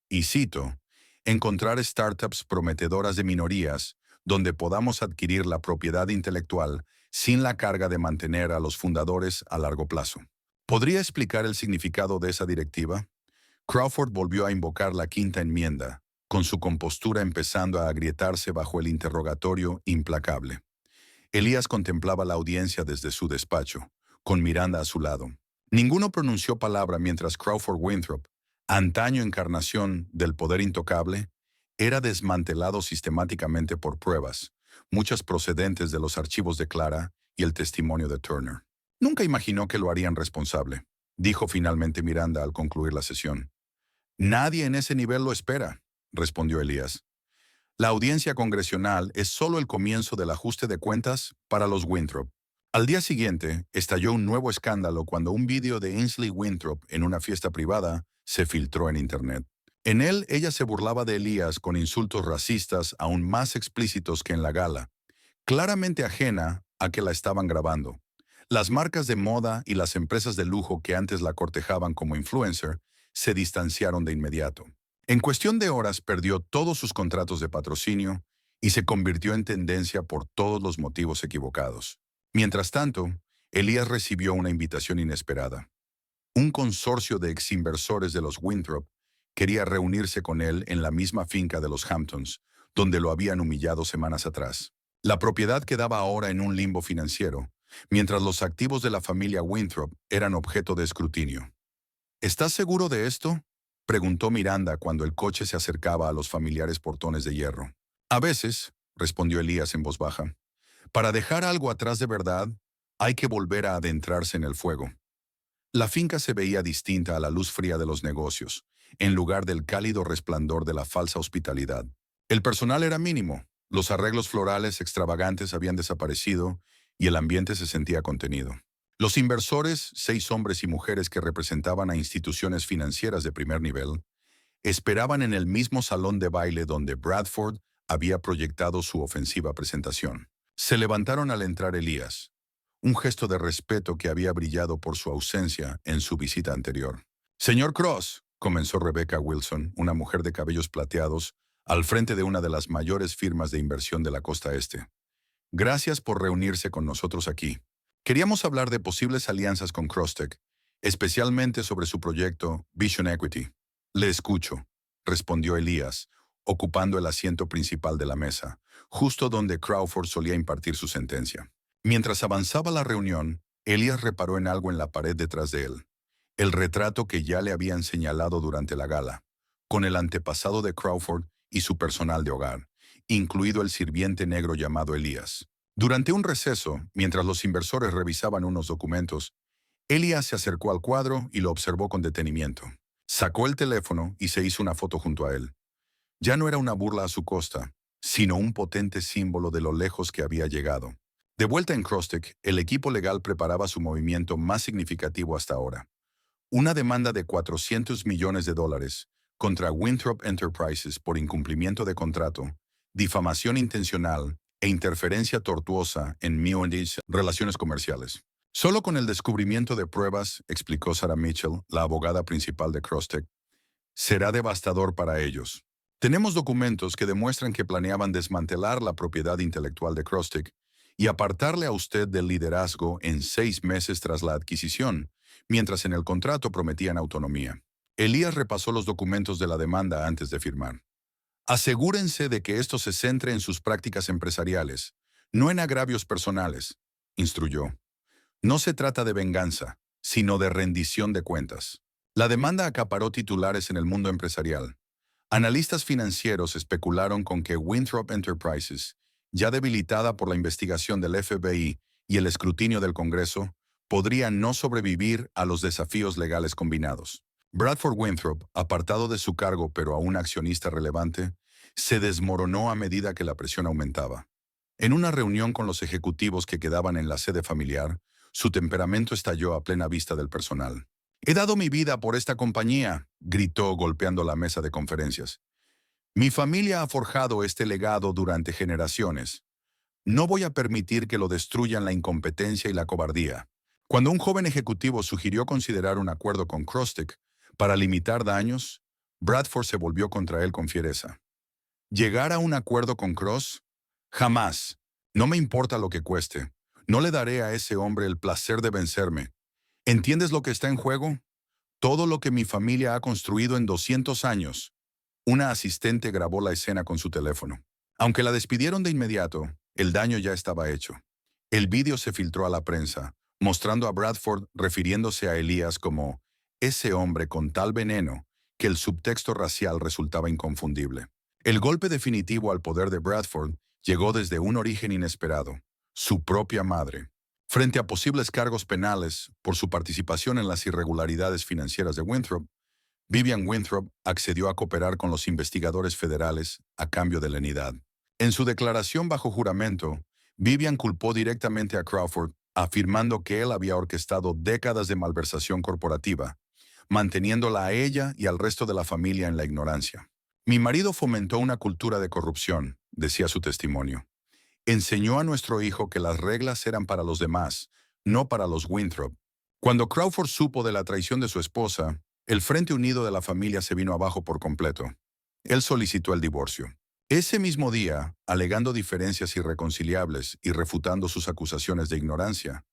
y cito, encontrar startups prometedoras de minorías donde podamos adquirir la propiedad intelectual sin la carga de mantener a los fundadores a largo plazo. ¿Podría explicar el significado de esa directiva? Crawford volvió a invocar la quinta enmienda, con su compostura empezando a agrietarse bajo el interrogatorio implacable. Elías contemplaba la audiencia desde su despacho, con Miranda a su lado. Ninguno pronunció palabra mientras Crawford Winthrop, antaño encarnación del poder intocable, era desmantelado sistemáticamente por pruebas, muchas procedentes de los archivos de Clara y el testimonio de Turner. Nunca imaginó que lo harían responsable, dijo finalmente Miranda al concluir la sesión. Nadie en ese nivel lo espera, respondió Elías. La audiencia congresional es solo el comienzo del ajuste de cuentas para los Winthrop. Al día siguiente, estalló un nuevo escándalo cuando un vídeo de Ainsley Winthrop en una fiesta privada se filtró en Internet. En él, ella se burlaba de Elías con insultos racistas aún más explícitos que en la gala, claramente ajena a que la estaban grabando. Las marcas de moda y las empresas de lujo que antes la cortejaban como influencer se distanciaron de inmediato. En cuestión de horas perdió todos sus contratos de patrocinio y se convirtió en tendencia por todos los motivos equivocados. Mientras tanto, Elías recibió una invitación inesperada. Un consorcio de exinversores de los Winthrop quería reunirse con él en la misma finca de los Hamptons, donde lo habían humillado semanas atrás. La propiedad quedaba ahora en un limbo financiero, mientras los activos de la familia Winthrop eran objeto de escrutinio. ¿Estás seguro de esto?, preguntó Miranda cuando el coche se acercaba a los familiares portones de hierro. A veces, respondió Elías en voz baja, para dejar algo atrás de verdad, hay que volver a adentrarse en el fuego. La finca se veía distinta a la luz fría de los negocios, en lugar del cálido resplandor de la falsa hospitalidad. El personal era mínimo, los arreglos florales extravagantes habían desaparecido y el ambiente se sentía contenido. Los inversores, 6 hombres y mujeres que representaban a instituciones financieras de primer nivel, esperaban en el mismo salón de baile donde Bradford había proyectado su ofensiva presentación. Se levantaron al entrar Elías, un gesto de respeto que había brillado por su ausencia en su visita anterior. Señor Cross, comenzó Rebecca Wilson, una mujer de cabellos plateados, al frente de una de las mayores firmas de inversión de la costa este. Gracias por reunirse con nosotros aquí. Queríamos hablar de posibles alianzas con Crostech, especialmente sobre su proyecto Vision Equity. Le escucho, respondió Elías, ocupando el asiento principal de la mesa, justo donde Crawford solía impartir su sentencia. Mientras avanzaba la reunión, Elías reparó en algo en la pared detrás de él, el retrato que ya le habían señalado durante la gala, con el antepasado de Crawford y su personal de hogar, incluido el sirviente negro llamado Elías. Durante un receso, mientras los inversores revisaban unos documentos, Elías se acercó al cuadro y lo observó con detenimiento. Sacó el teléfono y se hizo una foto junto a él. Ya no era una burla a su costa, sino un potente símbolo de lo lejos que había llegado. De vuelta en Crosstech, el equipo legal preparaba su movimiento más significativo hasta ahora. Una demanda de $400 millones contra Winthrop Enterprises por incumplimiento de contrato, difamación intencional e interferencia tortuosa en M&A's relaciones comerciales. Solo con el descubrimiento de pruebas, explicó Sarah Mitchell, la abogada principal de Crosstech, será devastador para ellos. Tenemos documentos que demuestran que planeaban desmantelar la propiedad intelectual de Crosstech y apartarle a usted del liderazgo en 6 meses tras la adquisición, mientras en el contrato prometían autonomía. Elías repasó los documentos de la demanda antes de firmar. Asegúrense de que esto se centre en sus prácticas empresariales, no en agravios personales, instruyó. No se trata de venganza, sino de rendición de cuentas. La demanda acaparó titulares en el mundo empresarial. Analistas financieros especularon con que Winthrop Enterprises, ya debilitada por la investigación del FBI y el escrutinio del Congreso, podría no sobrevivir a los desafíos legales combinados. Bradford Winthrop, apartado de su cargo pero aún accionista relevante, se desmoronó a medida que la presión aumentaba. En una reunión con los ejecutivos que quedaban en la sede familiar, su temperamento estalló a plena vista del personal. «He dado mi vida por esta compañía», gritó golpeando la mesa de conferencias. «Mi familia ha forjado este legado durante generaciones. No voy a permitir que lo destruyan la incompetencia y la cobardía». Cuando un joven ejecutivo sugirió considerar un acuerdo con Crosstech para limitar daños, Bradford se volvió contra él con fiereza. ¿Llegar a un acuerdo con Cross? Jamás. No me importa lo que cueste. No le daré a ese hombre el placer de vencerme. ¿Entiendes lo que está en juego? Todo lo que mi familia ha construido en 200 años. Una asistente grabó la escena con su teléfono. Aunque la despidieron de inmediato, el daño ya estaba hecho. El vídeo se filtró a la prensa, mostrando a Bradford refiriéndose a Elías como ese hombre con tal veneno que el subtexto racial resultaba inconfundible. El golpe definitivo al poder de Bradford llegó desde un origen inesperado, su propia madre. Frente a posibles cargos penales por su participación en las irregularidades financieras de Winthrop, Vivian Winthrop accedió a cooperar con los investigadores federales a cambio de lenidad. En su declaración bajo juramento, Vivian culpó directamente a Crawford, afirmando que él había orquestado décadas de malversación corporativa, manteniéndola a ella y al resto de la familia en la ignorancia. «Mi marido fomentó una cultura de corrupción», decía su testimonio. «Enseñó a nuestro hijo que las reglas eran para los demás, no para los Winthrop». Cuando Crawford supo de la traición de su esposa, el Frente Unido de la familia se vino abajo por completo. Él solicitó el divorcio. Ese mismo día, alegando diferencias irreconciliables y refutando sus acusaciones de ignorancia,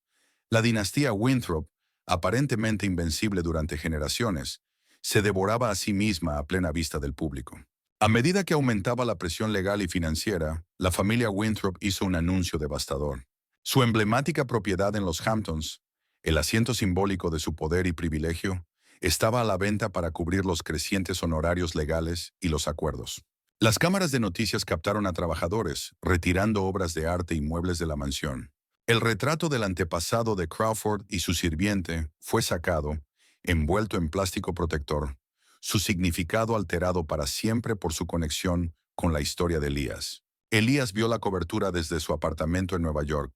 la dinastía Winthrop, aparentemente invencible durante generaciones, se devoraba a sí misma a plena vista del público. A medida que aumentaba la presión legal y financiera, la familia Winthrop hizo un anuncio devastador. Su emblemática propiedad en los Hamptons, el asiento simbólico de su poder y privilegio, estaba a la venta para cubrir los crecientes honorarios legales y los acuerdos. Las cámaras de noticias captaron a trabajadores, retirando obras de arte y muebles de la mansión. El retrato del antepasado de Crawford y su sirviente fue sacado, envuelto en plástico protector, su significado alterado para siempre por su conexión con la historia de Elías. Elías vio la cobertura desde su apartamento en Nueva York,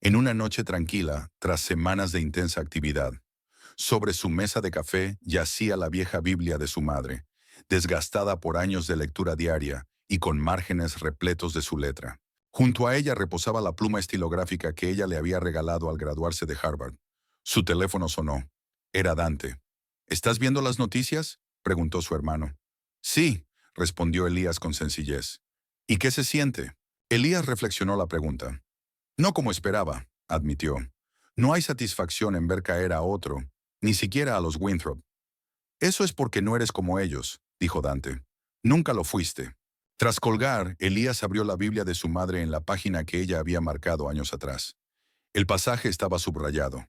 en una noche tranquila tras semanas de intensa actividad. Sobre su mesa de café yacía la vieja Biblia de su madre, desgastada por años de lectura diaria y con márgenes repletos de su letra. Junto a ella reposaba la pluma estilográfica que ella le había regalado al graduarse de Harvard. Su teléfono sonó. Era Dante. «¿Estás viendo las noticias?», preguntó su hermano. «Sí», respondió Elías con sencillez. «¿Y qué se siente?». Elías reflexionó la pregunta. «No como esperaba», admitió. «No hay satisfacción en ver caer a otro, ni siquiera a los Winthrop». «Eso es porque no eres como ellos», dijo Dante. «Nunca lo fuiste». Tras colgar, Elías abrió la Biblia de su madre en la página que ella había marcado años atrás. El pasaje estaba subrayado.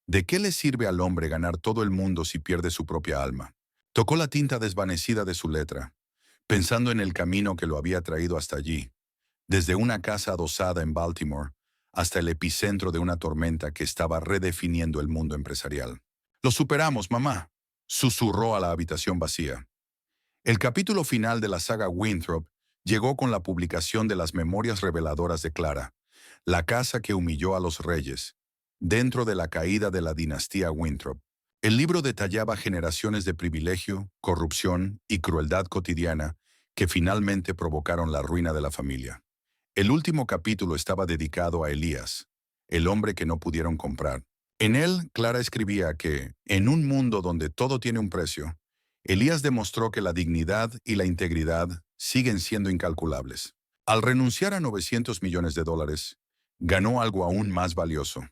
«¿De qué le sirve al hombre ganar todo el mundo si pierde su propia alma?». Tocó la tinta desvanecida de su letra, pensando en el camino que lo había traído hasta allí, desde una casa adosada en Baltimore hasta el epicentro de una tormenta que estaba redefiniendo el mundo empresarial. «Lo superamos, mamá», susurró a la habitación vacía. El capítulo final de la saga Winthrop llegó con la publicación de las memorias reveladoras de Clara, la casa que humilló a los reyes, dentro de la caída de la dinastía Winthrop. El libro detallaba generaciones de privilegio, corrupción y crueldad cotidiana que finalmente provocaron la ruina de la familia. El último capítulo estaba dedicado a Elías, el hombre que no pudieron comprar. En él, Clara escribía que, en un mundo donde todo tiene un precio, Elías demostró que la dignidad y la integridad siguen siendo incalculables. Al renunciar a $900 millones, ganó algo aún más valioso: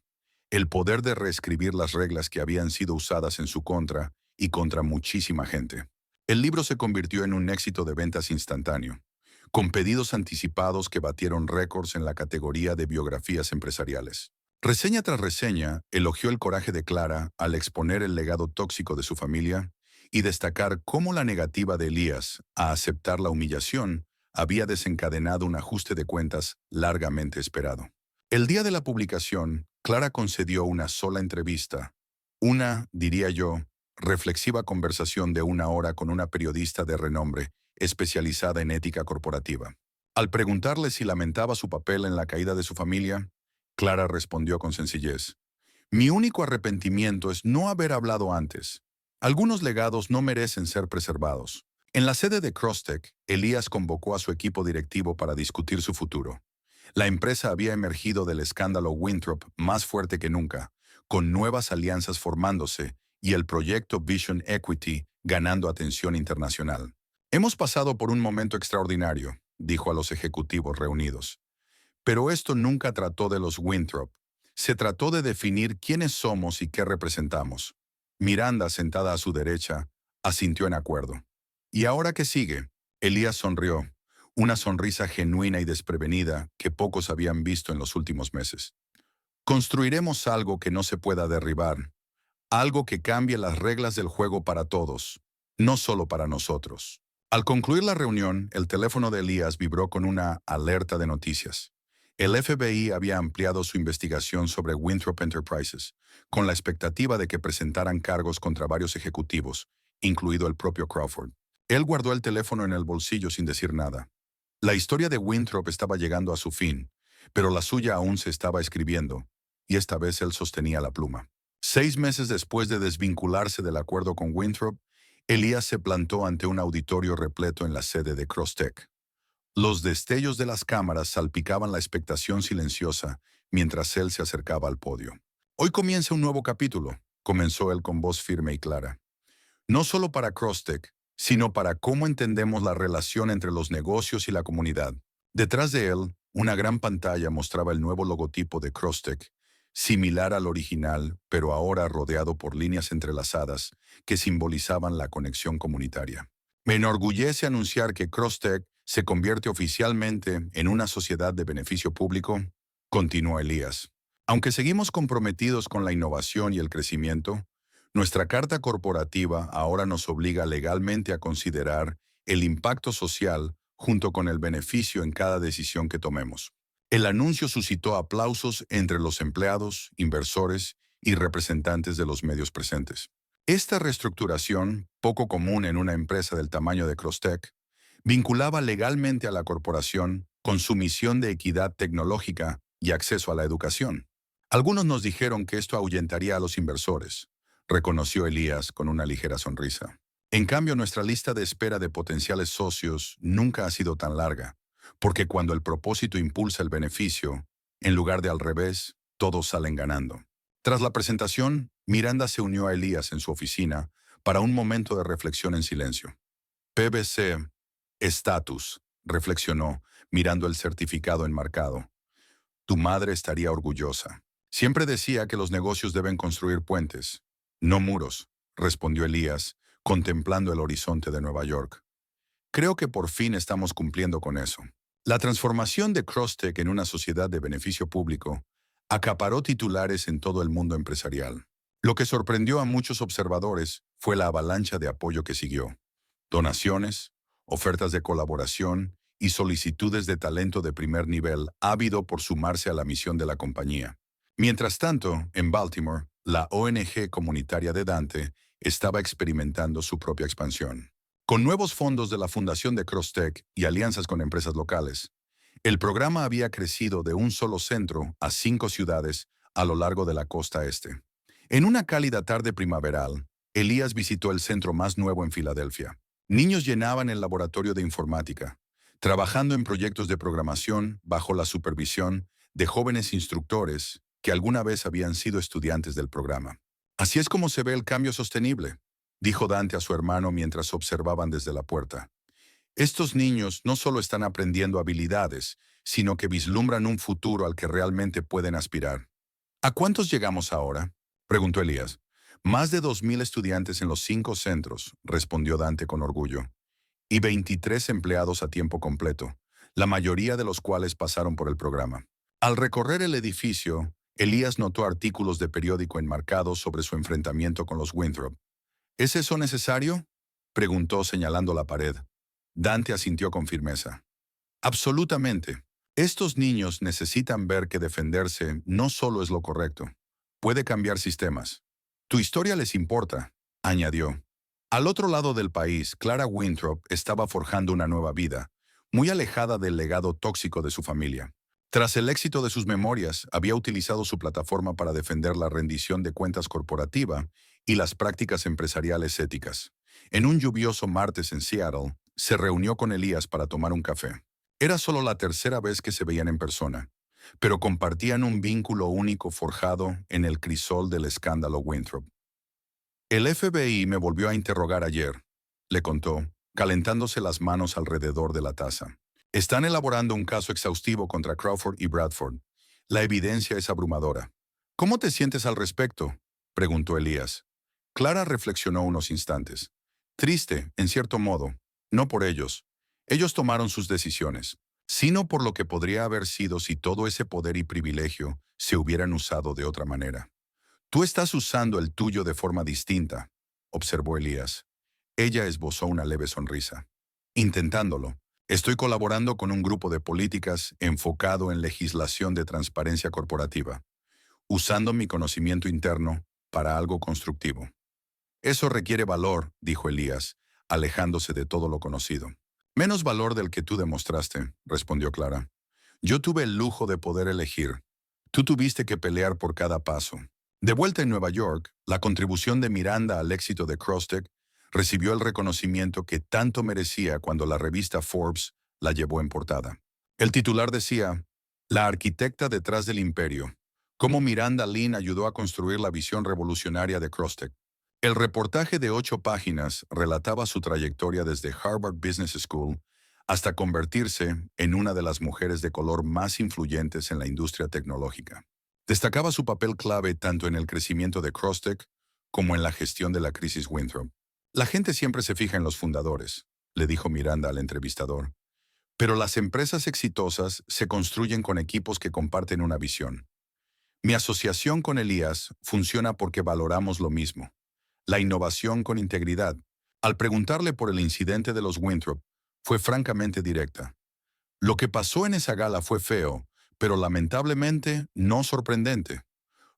el poder de reescribir las reglas que habían sido usadas en su contra y contra muchísima gente. El libro se convirtió en un éxito de ventas instantáneo, con pedidos anticipados que batieron récords en la categoría de biografías empresariales. Reseña tras reseña elogió el coraje de Clara al exponer el legado tóxico de su familia y destacar cómo la negativa de Elías a aceptar la humillación había desencadenado un ajuste de cuentas largamente esperado. El día de la publicación, Clara concedió una sola entrevista, una, diría yo, reflexiva conversación de 1 hora con una periodista de renombre especializada en ética corporativa. Al preguntarle si lamentaba su papel en la caída de su familia, Clara respondió con sencillez: "Mi único arrepentimiento es no haber hablado antes. Algunos legados no merecen ser preservados". En la sede de Crostech, Elías convocó a su equipo directivo para discutir su futuro. La empresa había emergido del escándalo Winthrop más fuerte que nunca, con nuevas alianzas formándose y el proyecto Vision Equity ganando atención internacional. "Hemos pasado por un momento extraordinario", dijo a los ejecutivos reunidos. "Pero esto nunca trató de los Winthrop. Se trató de definir quiénes somos y qué representamos". Miranda, sentada a su derecha, asintió en acuerdo. "¿Y ahora qué sigue?". Elías sonrió, una sonrisa genuina y desprevenida que pocos habían visto en los últimos meses. "Construiremos algo que no se pueda derribar, algo que cambie las reglas del juego para todos, no solo para nosotros". Al concluir la reunión, el teléfono de Elías vibró con una alerta de noticias. El FBI había ampliado su investigación sobre Winthrop Enterprises, con la expectativa de que presentaran cargos contra varios ejecutivos, incluido el propio Crawford. Él guardó el teléfono en el bolsillo sin decir nada. La historia de Winthrop estaba llegando a su fin, pero la suya aún se estaba escribiendo, y esta vez él sostenía la pluma. 6 meses después de desvincularse del acuerdo con Winthrop, Elías se plantó ante un auditorio repleto en la sede de Crostech. Los destellos de las cámaras salpicaban la expectación silenciosa mientras él se acercaba al podio. "Hoy comienza un nuevo capítulo", comenzó él con voz firme y clara. "No solo para Crostech, sino para cómo entendemos la relación entre los negocios y la comunidad". Detrás de él, una gran pantalla mostraba el nuevo logotipo de Crostech, similar al original, pero ahora rodeado por líneas entrelazadas que simbolizaban la conexión comunitaria. "Me enorgullece anunciar que Crostech se convierte oficialmente en una sociedad de beneficio público", continuó Elías. "Aunque seguimos comprometidos con la innovación y el crecimiento, nuestra carta corporativa ahora nos obliga legalmente a considerar el impacto social junto con el beneficio en cada decisión que tomemos". El anuncio suscitó aplausos entre los empleados, inversores y representantes de los medios presentes. Esta reestructuración, poco común en una empresa del tamaño de Crostech, vinculaba legalmente a la corporación con su misión de equidad tecnológica y acceso a la educación. Algunos nos dijeron que esto ahuyentaría a los inversores, reconoció Elías con una ligera sonrisa. En cambio, nuestra lista de espera de potenciales socios nunca ha sido tan larga, porque cuando el propósito impulsa el beneficio, en lugar de al revés, todos salen ganando. Tras la presentación, Miranda se unió a Elías en su oficina para un momento de reflexión en silencio. "PBC, estatus", reflexionó, mirando el certificado enmarcado. "Tu madre estaría orgullosa. Siempre decía que los negocios deben construir puentes, no muros", respondió Elías, contemplando el horizonte de Nueva York. "Creo que por fin estamos cumpliendo con eso". La transformación de Crostech en una sociedad de beneficio público acaparó titulares en todo el mundo empresarial. Lo que sorprendió a muchos observadores fue la avalancha de apoyo que siguió. Donaciones, ofertas de colaboración y solicitudes de talento de primer nivel ávido por sumarse a la misión de la compañía. Mientras tanto, en Baltimore, la ONG comunitaria de Dante estaba experimentando su propia expansión. Con nuevos fondos de la fundación de Crostech y alianzas con empresas locales, El programa había crecido de un solo centro a 5 ciudades a lo largo de la costa este. En una cálida tarde primaveral, Elías visitó el centro más nuevo en Filadelfia. Niños llenaban el laboratorio de informática, trabajando en proyectos de programación bajo la supervisión de jóvenes instructores que alguna vez habían sido estudiantes del programa. Así es como se ve el cambio sostenible, dijo Dante a su hermano mientras observaban desde la puerta. Estos niños no solo están aprendiendo habilidades, sino que vislumbran un futuro al que realmente pueden aspirar. ¿A cuántos llegamos ahora?, preguntó Elías. Más de 2.000 estudiantes en los 5 centros, respondió Dante con orgullo, y 23 empleados a tiempo completo, la mayoría de los cuales pasaron por el programa. Al recorrer el edificio, Elías notó artículos de periódico enmarcados sobre su enfrentamiento con los Winthrop. ¿Es eso necesario?, preguntó señalando la pared. Dante asintió con firmeza. Absolutamente. Estos niños necesitan ver que defenderse no solo es lo correcto, puede cambiar sistemas. Tu historia les importa, añadió. Al otro lado del país, Clara Winthrop estaba forjando una nueva vida, muy alejada del legado tóxico de su familia. Tras el éxito de sus memorias, había utilizado su plataforma para defender la rendición de cuentas corporativa y las prácticas empresariales éticas. En un lluvioso martes en Seattle, se reunió con Elías para tomar un café. Era solo la tercera vez que se veían en persona, pero compartían un vínculo único forjado en el crisol del escándalo Winthrop. El FBI me volvió a interrogar ayer, le contó, calentándose las manos alrededor de la taza. Están elaborando un caso exhaustivo contra Crawford y Bradford. La evidencia es abrumadora. ¿Cómo te sientes al respecto?, preguntó Elías. Clara reflexionó unos instantes. Triste, en cierto modo, no por ellos. Ellos tomaron sus decisiones, sino por lo que podría haber sido si todo ese poder y privilegio se hubieran usado de otra manera. Tú estás usando el tuyo de forma distinta, observó Elías. Ella esbozó una leve sonrisa. Intentándolo, estoy colaborando con un grupo de políticas enfocado en legislación de transparencia corporativa, usando mi conocimiento interno para algo constructivo. Eso requiere valor, dijo Elías, alejándose de todo lo conocido. Menos valor del que tú demostraste, respondió Clara. Yo tuve el lujo de poder elegir. Tú tuviste que pelear por cada paso. De vuelta en Nueva York, la contribución de Miranda al éxito de Crosstech recibió el reconocimiento que tanto merecía cuando la revista Forbes la llevó en portada. El titular decía, la arquitecta detrás del imperio, cómo Miranda Lynn ayudó a construir la visión revolucionaria de Crosstech. El reportaje de 8 páginas relataba su trayectoria desde Harvard Business School hasta convertirse en una de las mujeres de color más influyentes en la industria tecnológica. Destacaba su papel clave tanto en el crecimiento de Crosstech como en la gestión de la crisis Winthrop. La gente siempre se fija en los fundadores, le dijo Miranda al entrevistador. Pero las empresas exitosas se construyen con equipos que comparten una visión. Mi asociación con Elías funciona porque valoramos lo mismo. La innovación con integridad. Al preguntarle por el incidente de los Winthrop, fue francamente directa. Lo que pasó en esa gala fue feo, pero lamentablemente no sorprendente.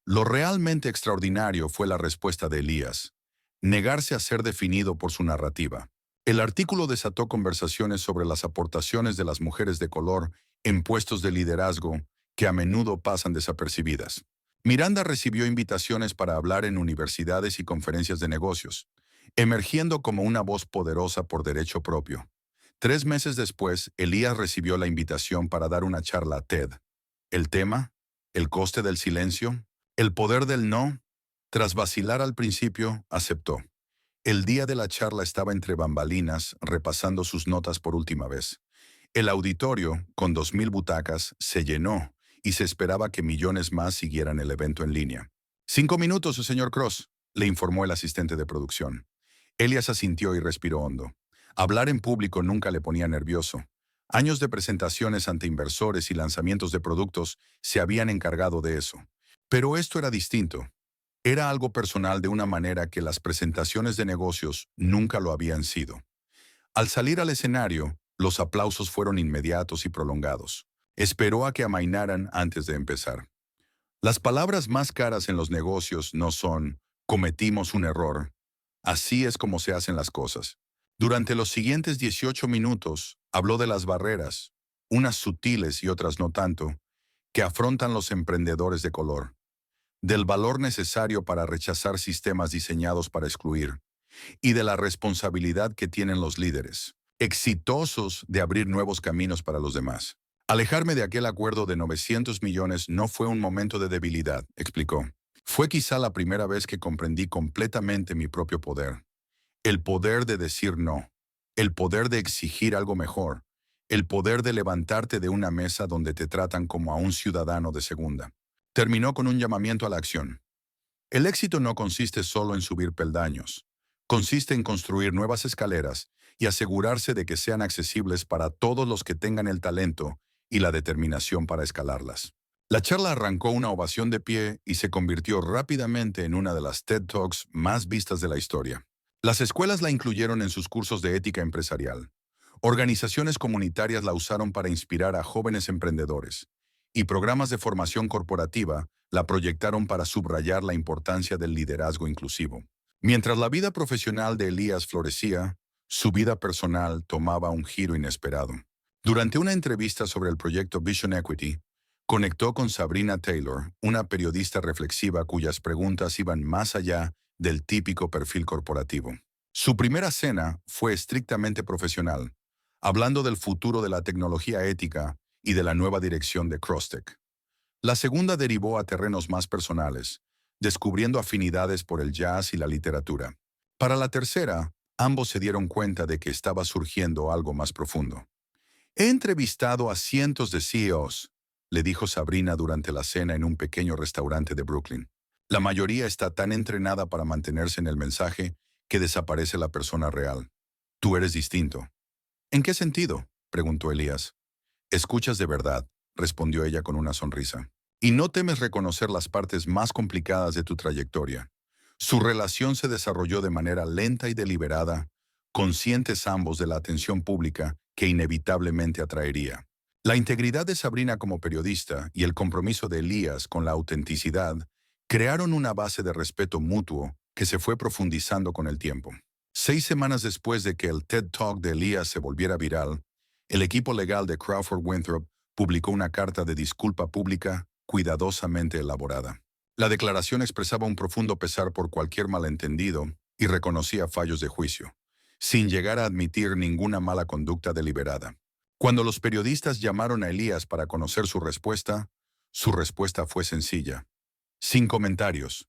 Lo realmente extraordinario fue la respuesta de Elías. Negarse a ser definido por su narrativa. El artículo desató conversaciones sobre las aportaciones de las mujeres de color en puestos de liderazgo que a menudo pasan desapercibidas. Miranda recibió invitaciones para hablar en universidades y conferencias de negocios, emergiendo como una voz poderosa por derecho propio. 3 meses después, Elías recibió la invitación para dar una charla a TED. ¿El tema? ¿El coste del silencio? ¿El poder del no? Tras vacilar al principio, aceptó. El día de la charla estaba entre bambalinas, repasando sus notas por última vez. El auditorio, con 2.000 butacas, se llenó y se esperaba que millones más siguieran el evento en línea. 5 minutos, señor Cross, le informó el asistente de producción. Elías asintió y respiró hondo. Hablar en público nunca le ponía nervioso. Años de presentaciones ante inversores y lanzamientos de productos se habían encargado de eso. Pero esto era distinto. Era algo personal de una manera que las presentaciones de negocios nunca lo habían sido. Al salir al escenario, los aplausos fueron inmediatos y prolongados. Esperó a que amainaran antes de empezar. Las palabras más caras en los negocios no son «cometimos un error». Así es como se hacen las cosas. Durante los siguientes 18 minutos, habló de las barreras, unas sutiles y otras no tanto, que afrontan los emprendedores de color, del valor necesario para rechazar sistemas diseñados para excluir, y de la responsabilidad que tienen los líderes, exitosos de abrir nuevos caminos para los demás. Alejarme de aquel acuerdo de 900 millones no fue un momento de debilidad, explicó. Fue quizá la primera vez que comprendí completamente mi propio poder. El poder de decir no, el poder de exigir algo mejor, el poder de levantarte de una mesa donde te tratan como a un ciudadano de segunda. Terminó con un llamamiento a la acción. El éxito no consiste solo en subir peldaños. Consiste en construir nuevas escaleras y asegurarse de que sean accesibles para todos los que tengan el talento y la determinación para escalarlas. La charla arrancó una ovación de pie y se convirtió rápidamente en una de las TED Talks más vistas de la historia. Las escuelas la incluyeron en sus cursos de ética empresarial. Organizaciones comunitarias la usaron para inspirar a jóvenes emprendedores. Y programas de formación corporativa la proyectaron para subrayar la importancia del liderazgo inclusivo. Mientras la vida profesional de Elías florecía, su vida personal tomaba un giro inesperado. Durante una entrevista sobre el proyecto Vision Equity, conectó con Sabrina Taylor, una periodista reflexiva cuyas preguntas iban más allá del típico perfil corporativo. Su primera cena fue estrictamente profesional, hablando del futuro de la tecnología ética y de la nueva dirección de Crosstech. La segunda derivó a terrenos más personales, descubriendo afinidades por el jazz y la literatura. Para la tercera, ambos se dieron cuenta de que estaba surgiendo algo más profundo. He entrevistado a cientos de CEOs, le dijo Sabrina durante la cena en un pequeño restaurante de Brooklyn. La mayoría está tan entrenada para mantenerse en el mensaje que desaparece la persona real. Tú eres distinto. ¿En qué sentido?, preguntó Elías. Escuchas de verdad, respondió ella con una sonrisa. Y no temes reconocer las partes más complicadas de tu trayectoria. Su relación se desarrolló de manera lenta y deliberada, conscientes ambos de la atención pública que inevitablemente atraería. La integridad de Sabrina como periodista y el compromiso de Elías con la autenticidad crearon una base de respeto mutuo que se fue profundizando con el tiempo. 6 semanas después de que el TED Talk de Elías se volviera viral, el equipo legal de Crawford Winthrop publicó una carta de disculpa pública cuidadosamente elaborada. La declaración expresaba un profundo pesar por cualquier malentendido y reconocía fallos de juicio, sin llegar a admitir ninguna mala conducta deliberada. Cuando los periodistas llamaron a Elías para conocer su respuesta fue sencilla. Sin comentarios.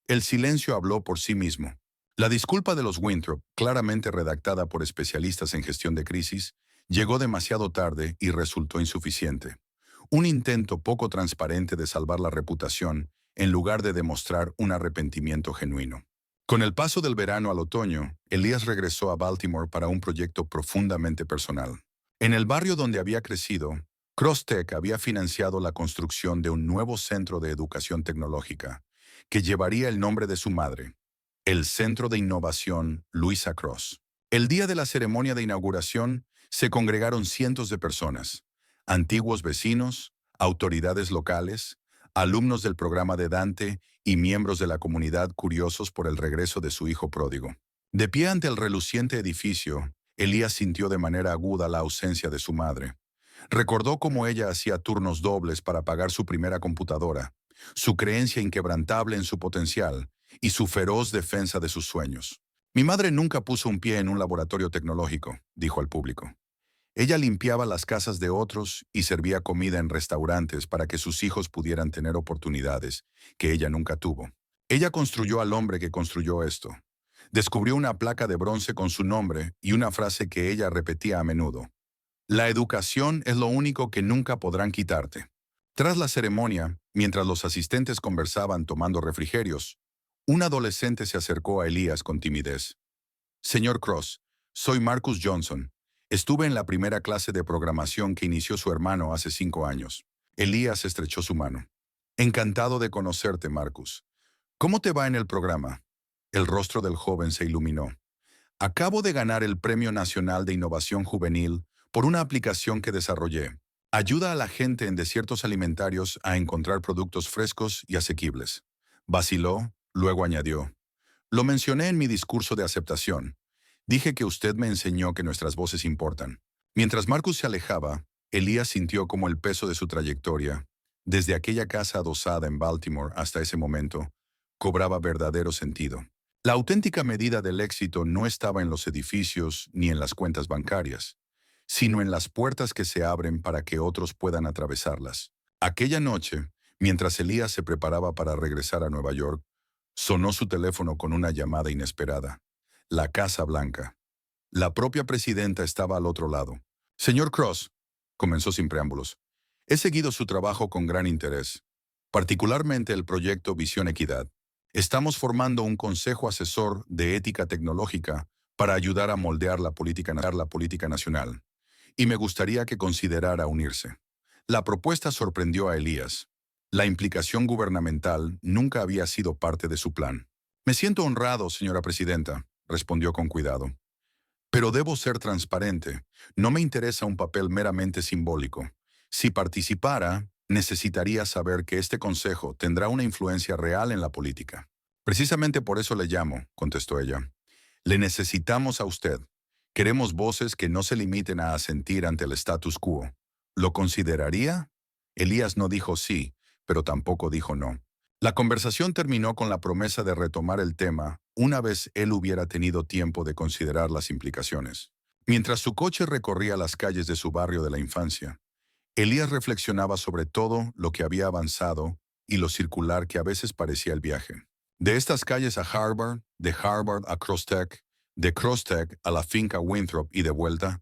El silencio habló por sí mismo. La disculpa de los Winthrop, claramente redactada por especialistas en gestión de crisis, llegó demasiado tarde y resultó insuficiente. Un intento poco transparente de salvar la reputación en lugar de demostrar un arrepentimiento genuino. Con el paso del verano al otoño, Elías regresó a Baltimore para un proyecto profundamente personal. En el barrio donde había crecido, Crosstech había financiado la construcción de un nuevo centro de educación tecnológica, que llevaría el nombre de su madre, el Centro de Innovación Louisa Cross. El día de la ceremonia de inauguración se congregaron cientos de personas, antiguos vecinos, autoridades locales, alumnos del programa de Dante y miembros de la comunidad curiosos por el regreso de su hijo pródigo. De pie ante el reluciente edificio, Elías sintió de manera aguda la ausencia de su madre. Recordó cómo ella hacía turnos dobles para pagar su primera computadora, su creencia inquebrantable en su potencial y su feroz defensa de sus sueños. Mi madre nunca puso un pie en un laboratorio tecnológico, dijo al público. Ella limpiaba las casas de otros y servía comida en restaurantes para que sus hijos pudieran tener oportunidades que ella nunca tuvo. Ella construyó al hombre que construyó esto. Descubrió una placa de bronce con su nombre y una frase que ella repetía a menudo. La educación es lo único que nunca podrán quitarte. Tras la ceremonia, mientras los asistentes conversaban tomando refrigerios, un adolescente se acercó a Elías con timidez. Señor Cross, soy Marcus Johnson. Estuve en la primera clase de programación que inició su hermano hace 5 años. Elías estrechó su mano. Encantado de conocerte, Marcus. ¿Cómo te va en el programa? El rostro del joven se iluminó. Acabo de ganar el Premio Nacional de Innovación Juvenil por una aplicación que desarrollé. Ayuda a la gente en desiertos alimentarios a encontrar productos frescos y asequibles. Vaciló, luego añadió. Lo mencioné en mi discurso de aceptación. Dije que usted me enseñó que nuestras voces importan. Mientras Marcus se alejaba, Elías sintió como el peso de su trayectoria, desde aquella casa adosada en Baltimore hasta ese momento, cobraba verdadero sentido. La auténtica medida del éxito no estaba en los edificios ni en las cuentas bancarias, sino en las puertas que se abren para que otros puedan atravesarlas. Aquella noche, mientras Elías se preparaba para regresar a Nueva York, sonó su teléfono con una llamada inesperada. La Casa Blanca. La propia presidenta estaba al otro lado. Señor Cross, comenzó sin preámbulos, he seguido su trabajo con gran interés, particularmente el proyecto Visión Equidad. Estamos formando un consejo asesor de ética tecnológica para ayudar a moldear la política nacional, y me gustaría que considerara unirse. La propuesta sorprendió a Elías. La implicación gubernamental nunca había sido parte de su plan. Me siento honrado, señora presidenta, respondió con cuidado. Pero debo ser transparente. No me interesa un papel meramente simbólico. Si participara, necesitaría saber que este consejo tendrá una influencia real en la política. Precisamente por eso le llamo, contestó ella. Le necesitamos a usted. Queremos voces que no se limiten a asentir ante el status quo. ¿Lo consideraría? Elías no dijo sí, pero tampoco dijo no. La conversación terminó con la promesa de retomar el tema una vez él hubiera tenido tiempo de considerar las implicaciones. Mientras su coche recorría las calles de su barrio de la infancia, Elías reflexionaba sobre todo lo que había avanzado y lo circular que a veces parecía el viaje. De estas calles a Harvard, de Harvard a Crosstech, de Crosstech a la finca Winthrop y de vuelta,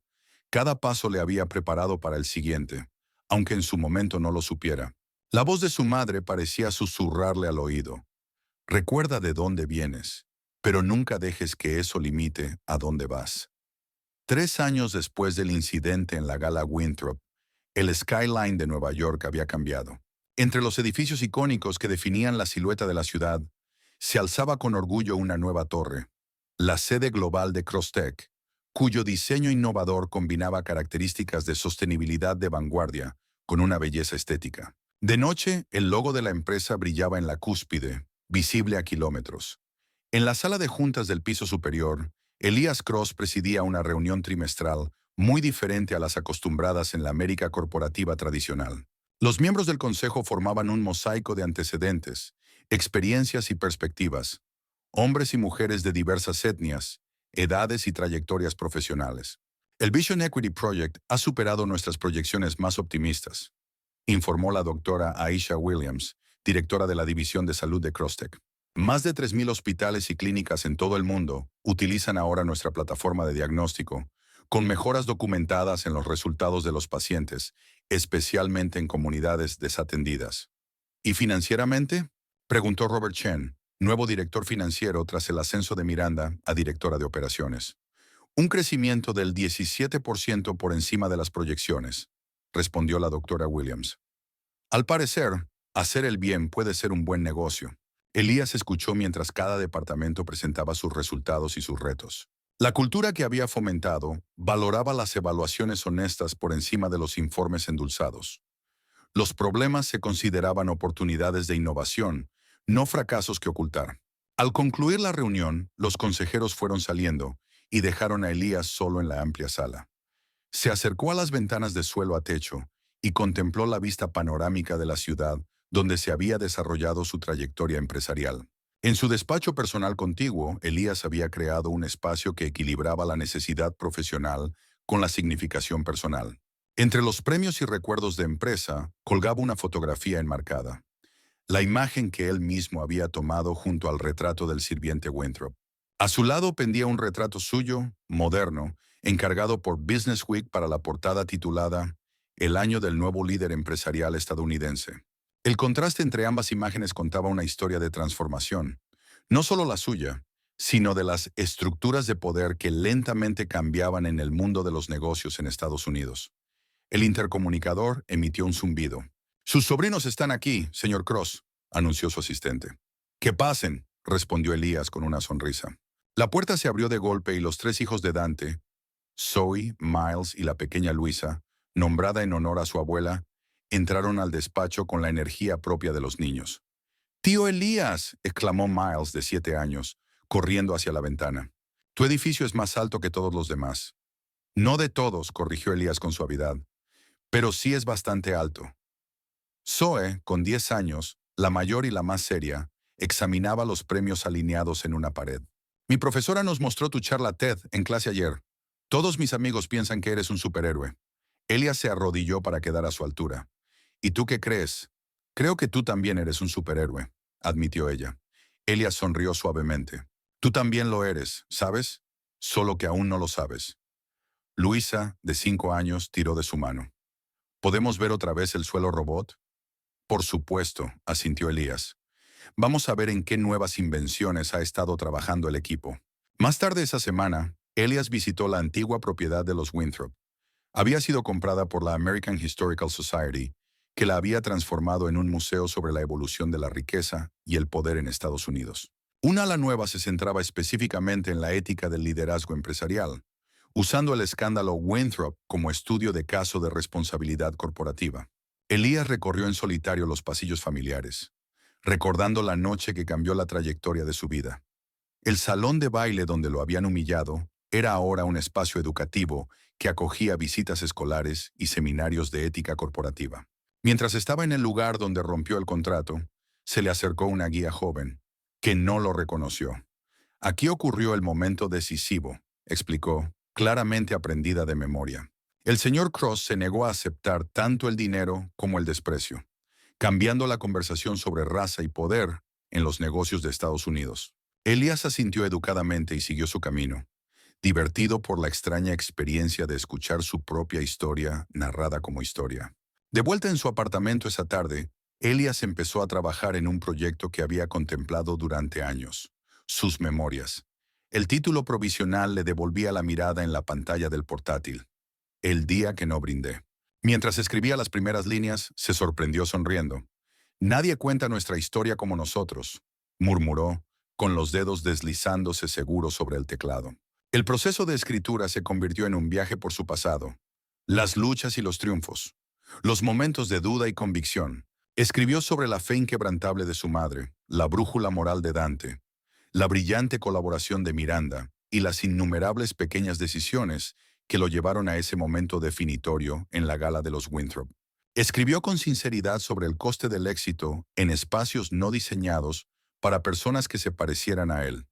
cada paso le había preparado para el siguiente, aunque en su momento no lo supiera. La voz de su madre parecía susurrarle al oído. Recuerda de dónde vienes, pero nunca dejes que eso limite a dónde vas. 3 años después del incidente en la Gala Winthrop, el skyline de Nueva York había cambiado. Entre los edificios icónicos que definían la silueta de la ciudad, se alzaba con orgullo una nueva torre, la sede global de Crosstech, cuyo diseño innovador combinaba características de sostenibilidad de vanguardia con una belleza estética. De noche, el logo de la empresa brillaba en la cúspide, visible a kilómetros. En la sala de juntas del piso superior, Elías Cross presidía una reunión trimestral muy diferente a las acostumbradas en la América corporativa tradicional. Los miembros del consejo formaban un mosaico de antecedentes, experiencias y perspectivas, hombres y mujeres de diversas etnias, edades y trayectorias profesionales. El Vision Equity Project ha superado nuestras proyecciones más optimistas, informó la doctora Aisha Williams, directora de la División de Salud de Crosstech. Más de 3.000 hospitales y clínicas en todo el mundo utilizan ahora nuestra plataforma de diagnóstico, con mejoras documentadas en los resultados de los pacientes, especialmente en comunidades desatendidas. ¿Y financieramente? Preguntó Robert Chen, nuevo director financiero tras el ascenso de Miranda a directora de operaciones. Un crecimiento del 17% por encima de las proyecciones, respondió la doctora Williams. Al parecer, hacer el bien puede ser un buen negocio. Elías escuchó mientras cada departamento presentaba sus resultados y sus retos. La cultura que había fomentado valoraba las evaluaciones honestas por encima de los informes endulzados. Los problemas se consideraban oportunidades de innovación, no fracasos que ocultar. Al concluir la reunión, los consejeros fueron saliendo y dejaron a Elías solo en la amplia sala. Se acercó a las ventanas de suelo a techo y contempló la vista panorámica de la ciudad donde se había desarrollado su trayectoria empresarial. En su despacho personal contiguo, Elías había creado un espacio que equilibraba la necesidad profesional con la significación personal. Entre los premios y recuerdos de empresa, colgaba una fotografía enmarcada, la imagen que él mismo había tomado junto al retrato del sirviente Winthrop. A su lado pendía un retrato suyo, moderno, encargado por Business Week para la portada titulada El año del nuevo líder empresarial estadounidense. El contraste entre ambas imágenes contaba una historia de transformación, no solo la suya, sino de las estructuras de poder que lentamente cambiaban en el mundo de los negocios en Estados Unidos. El intercomunicador emitió un zumbido. «Sus sobrinos están aquí, señor Cross», anunció su asistente. «Que pasen», respondió Elías con una sonrisa. La puerta se abrió de golpe y los 3 hijos de Dante, Zoe, Miles y la pequeña Luisa, nombrada en honor a su abuela, entraron al despacho con la energía propia de los niños. «¡Tío Elías!», exclamó Miles, de 7 años, corriendo hacia la ventana. «Tu edificio es más alto que todos los demás». «No de todos», corrigió Elías con suavidad. pero sí es bastante alto. Zoe, con 10 años, la mayor y la más seria, examinaba los premios alineados en una pared. Mi profesora nos mostró tu charla TED en clase ayer. Todos mis amigos piensan que eres un superhéroe. Elia se arrodilló para quedar a su altura. ¿Y tú qué crees? Creo que tú también eres un superhéroe, admitió ella. Elia sonrió suavemente. Tú también lo eres, ¿sabes? Solo que aún no lo sabes. Luisa, de 5 años, tiró de su mano. ¿Podemos ver otra vez el suelo robot? Por supuesto, asintió Elías. Vamos a ver en qué nuevas invenciones ha estado trabajando el equipo. Más tarde esa semana, Elias visitó la antigua propiedad de los Winthrop. Había sido comprada por la American Historical Society, que la había transformado en un museo sobre la evolución de la riqueza y el poder en Estados Unidos. Una ala nueva se centraba específicamente en la ética del liderazgo empresarial, usando el escándalo Winthrop como estudio de caso de responsabilidad corporativa. Elías recorrió en solitario los pasillos familiares, recordando la noche que cambió la trayectoria de su vida. El salón de baile donde lo habían humillado era ahora un espacio educativo que acogía visitas escolares y seminarios de ética corporativa. Mientras estaba en el lugar donde rompió el contrato, se le acercó una guía joven, que no lo reconoció. Aquí ocurrió el momento decisivo, explicó, claramente aprendida de memoria. El señor Cross se negó a aceptar tanto el dinero como el desprecio, cambiando la conversación sobre raza y poder en los negocios de Estados Unidos. Elías asintió educadamente y siguió su camino, divertido por la extraña experiencia de escuchar su propia historia narrada como historia. De vuelta en su apartamento esa tarde, Elías empezó a trabajar en un proyecto que había contemplado durante años, sus memorias. El título provisional le devolvía la mirada en la pantalla del portátil. El día que no brindé. Mientras escribía las primeras líneas, se sorprendió sonriendo. Nadie cuenta nuestra historia como nosotros, murmuró, con los dedos deslizándose seguro sobre el teclado. El proceso de escritura se convirtió en un viaje por su pasado. Las luchas y los triunfos. Los momentos de duda y convicción. Escribió sobre la fe inquebrantable de su madre, la brújula moral de Dante, la brillante colaboración de Miranda y las innumerables pequeñas decisiones que lo llevaron a ese momento definitorio en la gala de los Winthrop. Escribió con sinceridad sobre el coste del éxito en espacios no diseñados para personas que se parecieran a él.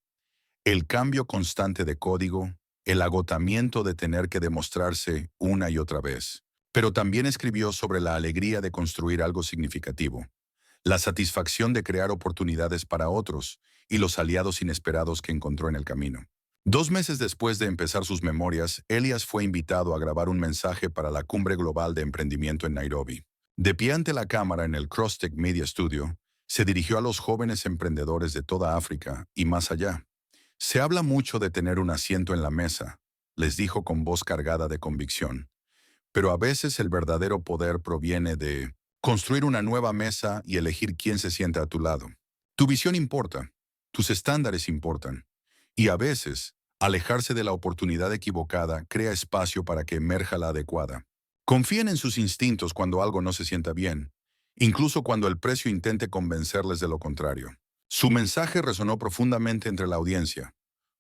El cambio constante de código, el agotamiento de tener que demostrarse una y otra vez. Pero también escribió sobre la alegría de construir algo significativo, la satisfacción de crear oportunidades para otros y los aliados inesperados que encontró en el camino. 2 meses después de empezar sus memorias, Elias fue invitado a grabar un mensaje para la Cumbre Global de Emprendimiento en Nairobi. De pie ante la cámara en el Crosstech Media Studio, se dirigió a los jóvenes emprendedores de toda África y más allá. Se habla mucho de tener un asiento en la mesa, les dijo con voz cargada de convicción. Pero a veces el verdadero poder proviene de construir una nueva mesa y elegir quién se sienta a tu lado. Tu visión importa, tus estándares importan, y a veces, alejarse de la oportunidad equivocada crea espacio para que emerja la adecuada. Confíen en sus instintos cuando algo no se sienta bien, incluso cuando el precio intente convencerles de lo contrario. Su mensaje resonó profundamente entre la audiencia,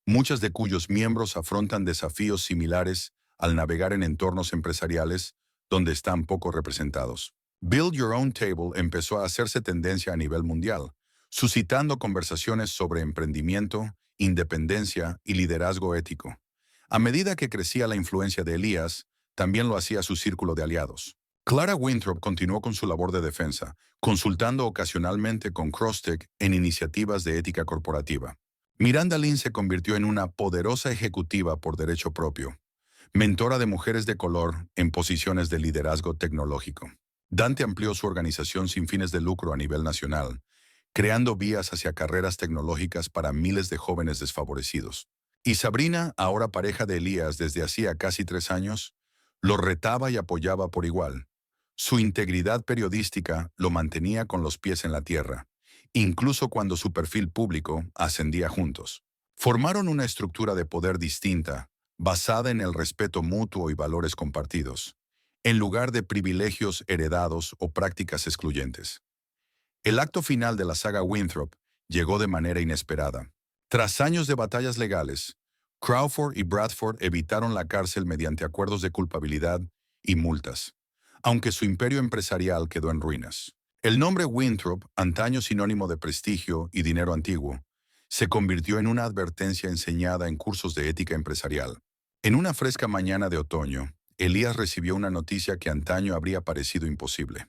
muchas de cuyos miembros afrontan desafíos similares al navegar en entornos empresariales donde están poco representados. Build Your Own Table empezó a hacerse tendencia a nivel mundial, suscitando conversaciones sobre emprendimiento, independencia y liderazgo ético. A medida que crecía la influencia de Elías, también lo hacía su círculo de aliados. Clara Winthrop continuó con su labor de defensa, consultando ocasionalmente con Crosstech en iniciativas de ética corporativa. Miranda Lynn se convirtió en una poderosa ejecutiva por derecho propio, mentora de mujeres de color en posiciones de liderazgo tecnológico. Dante amplió su organización sin fines de lucro a nivel nacional, creando vías hacia carreras tecnológicas para miles de jóvenes desfavorecidos. Y Sabrina, ahora pareja de Elías desde hacía casi 3 años, lo retaba y apoyaba por igual. Su integridad periodística lo mantenía con los pies en la tierra, incluso cuando su perfil público ascendía juntos. Formaron una estructura de poder distinta, basada en el respeto mutuo y valores compartidos, en lugar de privilegios heredados o prácticas excluyentes. El acto final de la saga Winthrop llegó de manera inesperada. Tras años de batallas legales, Crawford y Bradford evitaron la cárcel mediante acuerdos de culpabilidad y multas. aunque su imperio empresarial quedó en ruinas. El nombre Winthrop, antaño sinónimo de prestigio y dinero antiguo, se convirtió en una advertencia enseñada en cursos de ética empresarial. En una fresca mañana de otoño, Elías recibió una noticia que antaño habría parecido imposible.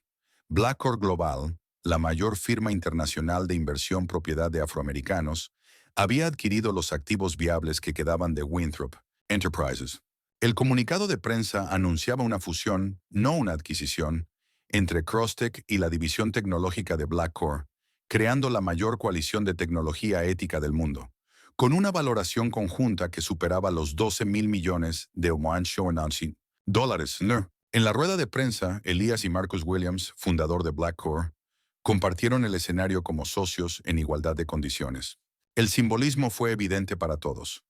BlackRock Global, la mayor firma internacional de inversión propiedad de afroamericanos, había adquirido los activos viables que quedaban de Winthrop Enterprises. El comunicado de prensa anunciaba una fusión, no una adquisición, entre Crostech y la división tecnológica de BlackRock, creando la mayor coalición de tecnología ética del mundo, con una valoración conjunta que superaba los 12.000 millones de dólares. No. En la rueda de prensa, Elías y Marcus Williams, fundador de BlackRock, compartieron el escenario como socios en igualdad de condiciones. El simbolismo fue evidente para todos.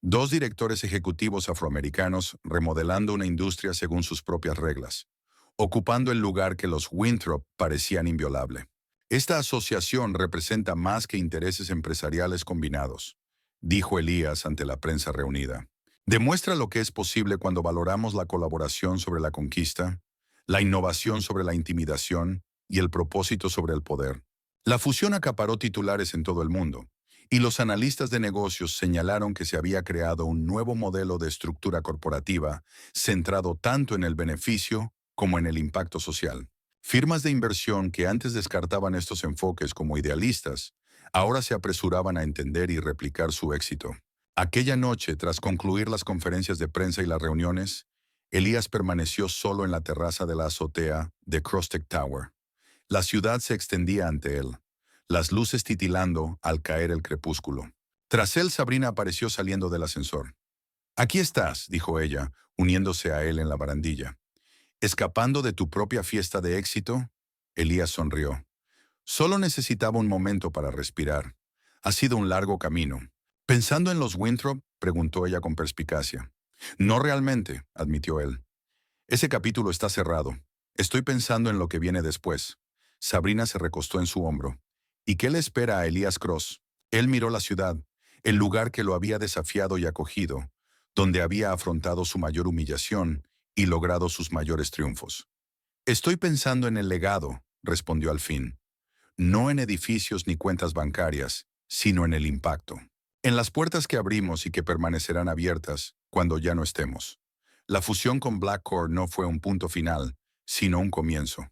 Dos directores ejecutivos afroamericanos remodelando una industria según sus propias reglas, ocupando el lugar que los Winthrop parecían inviolable. Esta asociación representa más que intereses empresariales combinados, dijo Elías ante la prensa reunida. Demuestra lo que es posible cuando valoramos la colaboración sobre la conquista, la innovación sobre la intimidación y el propósito sobre el poder. La fusión acaparó titulares en todo el mundo, y los analistas de negocios señalaron que se había creado un nuevo modelo de estructura corporativa centrado tanto en el beneficio como en el impacto social. Firmas de inversión que antes descartaban estos enfoques como idealistas, ahora se apresuraban a entender y replicar su éxito. Aquella noche, tras concluir las conferencias de prensa y las reuniones, Elías permaneció solo en la terraza de la azotea de Crostech Tower. La ciudad se extendía ante él, las luces titilando al caer el crepúsculo. Tras él, Sabrina apareció saliendo del ascensor. «Aquí estás», dijo ella, uniéndose a él en la barandilla. «¿Escapando de tu propia fiesta de éxito?» Elías sonrió. Solo necesitaba un momento para respirar. Ha sido un largo camino. «¿Pensando en los Winthrop?», preguntó ella con perspicacia. «No realmente», admitió él. «Ese capítulo está cerrado. Estoy pensando en lo que viene después». Sabrina se recostó en su hombro. «¿Y qué le espera a Elías Cross?» Él miró la ciudad, el lugar que lo había desafiado y acogido, donde había afrontado su mayor humillación y logrado sus mayores triunfos. «Estoy pensando en el legado», respondió al fin. «No en edificios ni cuentas bancarias, sino en el impacto. En las puertas que abrimos y que permanecerán abiertas cuando ya no estemos». La fusión con BlackRock no fue un punto final, sino un comienzo.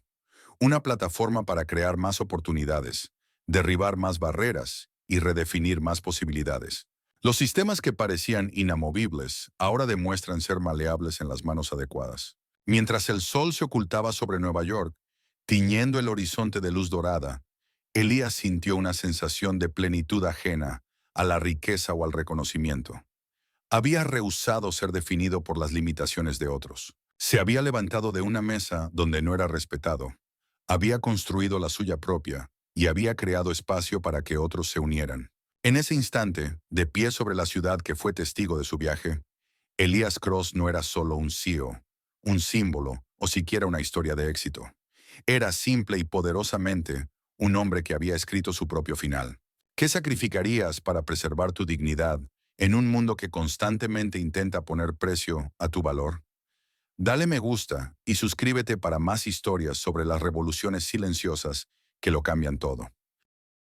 Una plataforma para crear más oportunidades, derribar más barreras y redefinir más posibilidades. Los sistemas que parecían inamovibles ahora demuestran ser maleables en las manos adecuadas. Mientras el sol se ocultaba sobre Nueva York, tiñendo el horizonte de luz dorada, Elías sintió una sensación de plenitud ajena a la riqueza o al reconocimiento. Había rehusado ser definido por las limitaciones de otros. Se había levantado de una mesa donde no era respetado. Había construido la suya propia y había creado espacio para que otros se unieran. En ese instante, de pie sobre la ciudad que fue testigo de su viaje, Elías Cross no era solo un CEO, un símbolo o siquiera una historia de éxito. Era simple y poderosamente un hombre que había escrito su propio final. ¿Qué sacrificarías para preservar tu dignidad en un mundo que constantemente intenta poner precio a tu valor? Dale me gusta y suscríbete para más historias sobre las revoluciones silenciosas que lo cambian todo.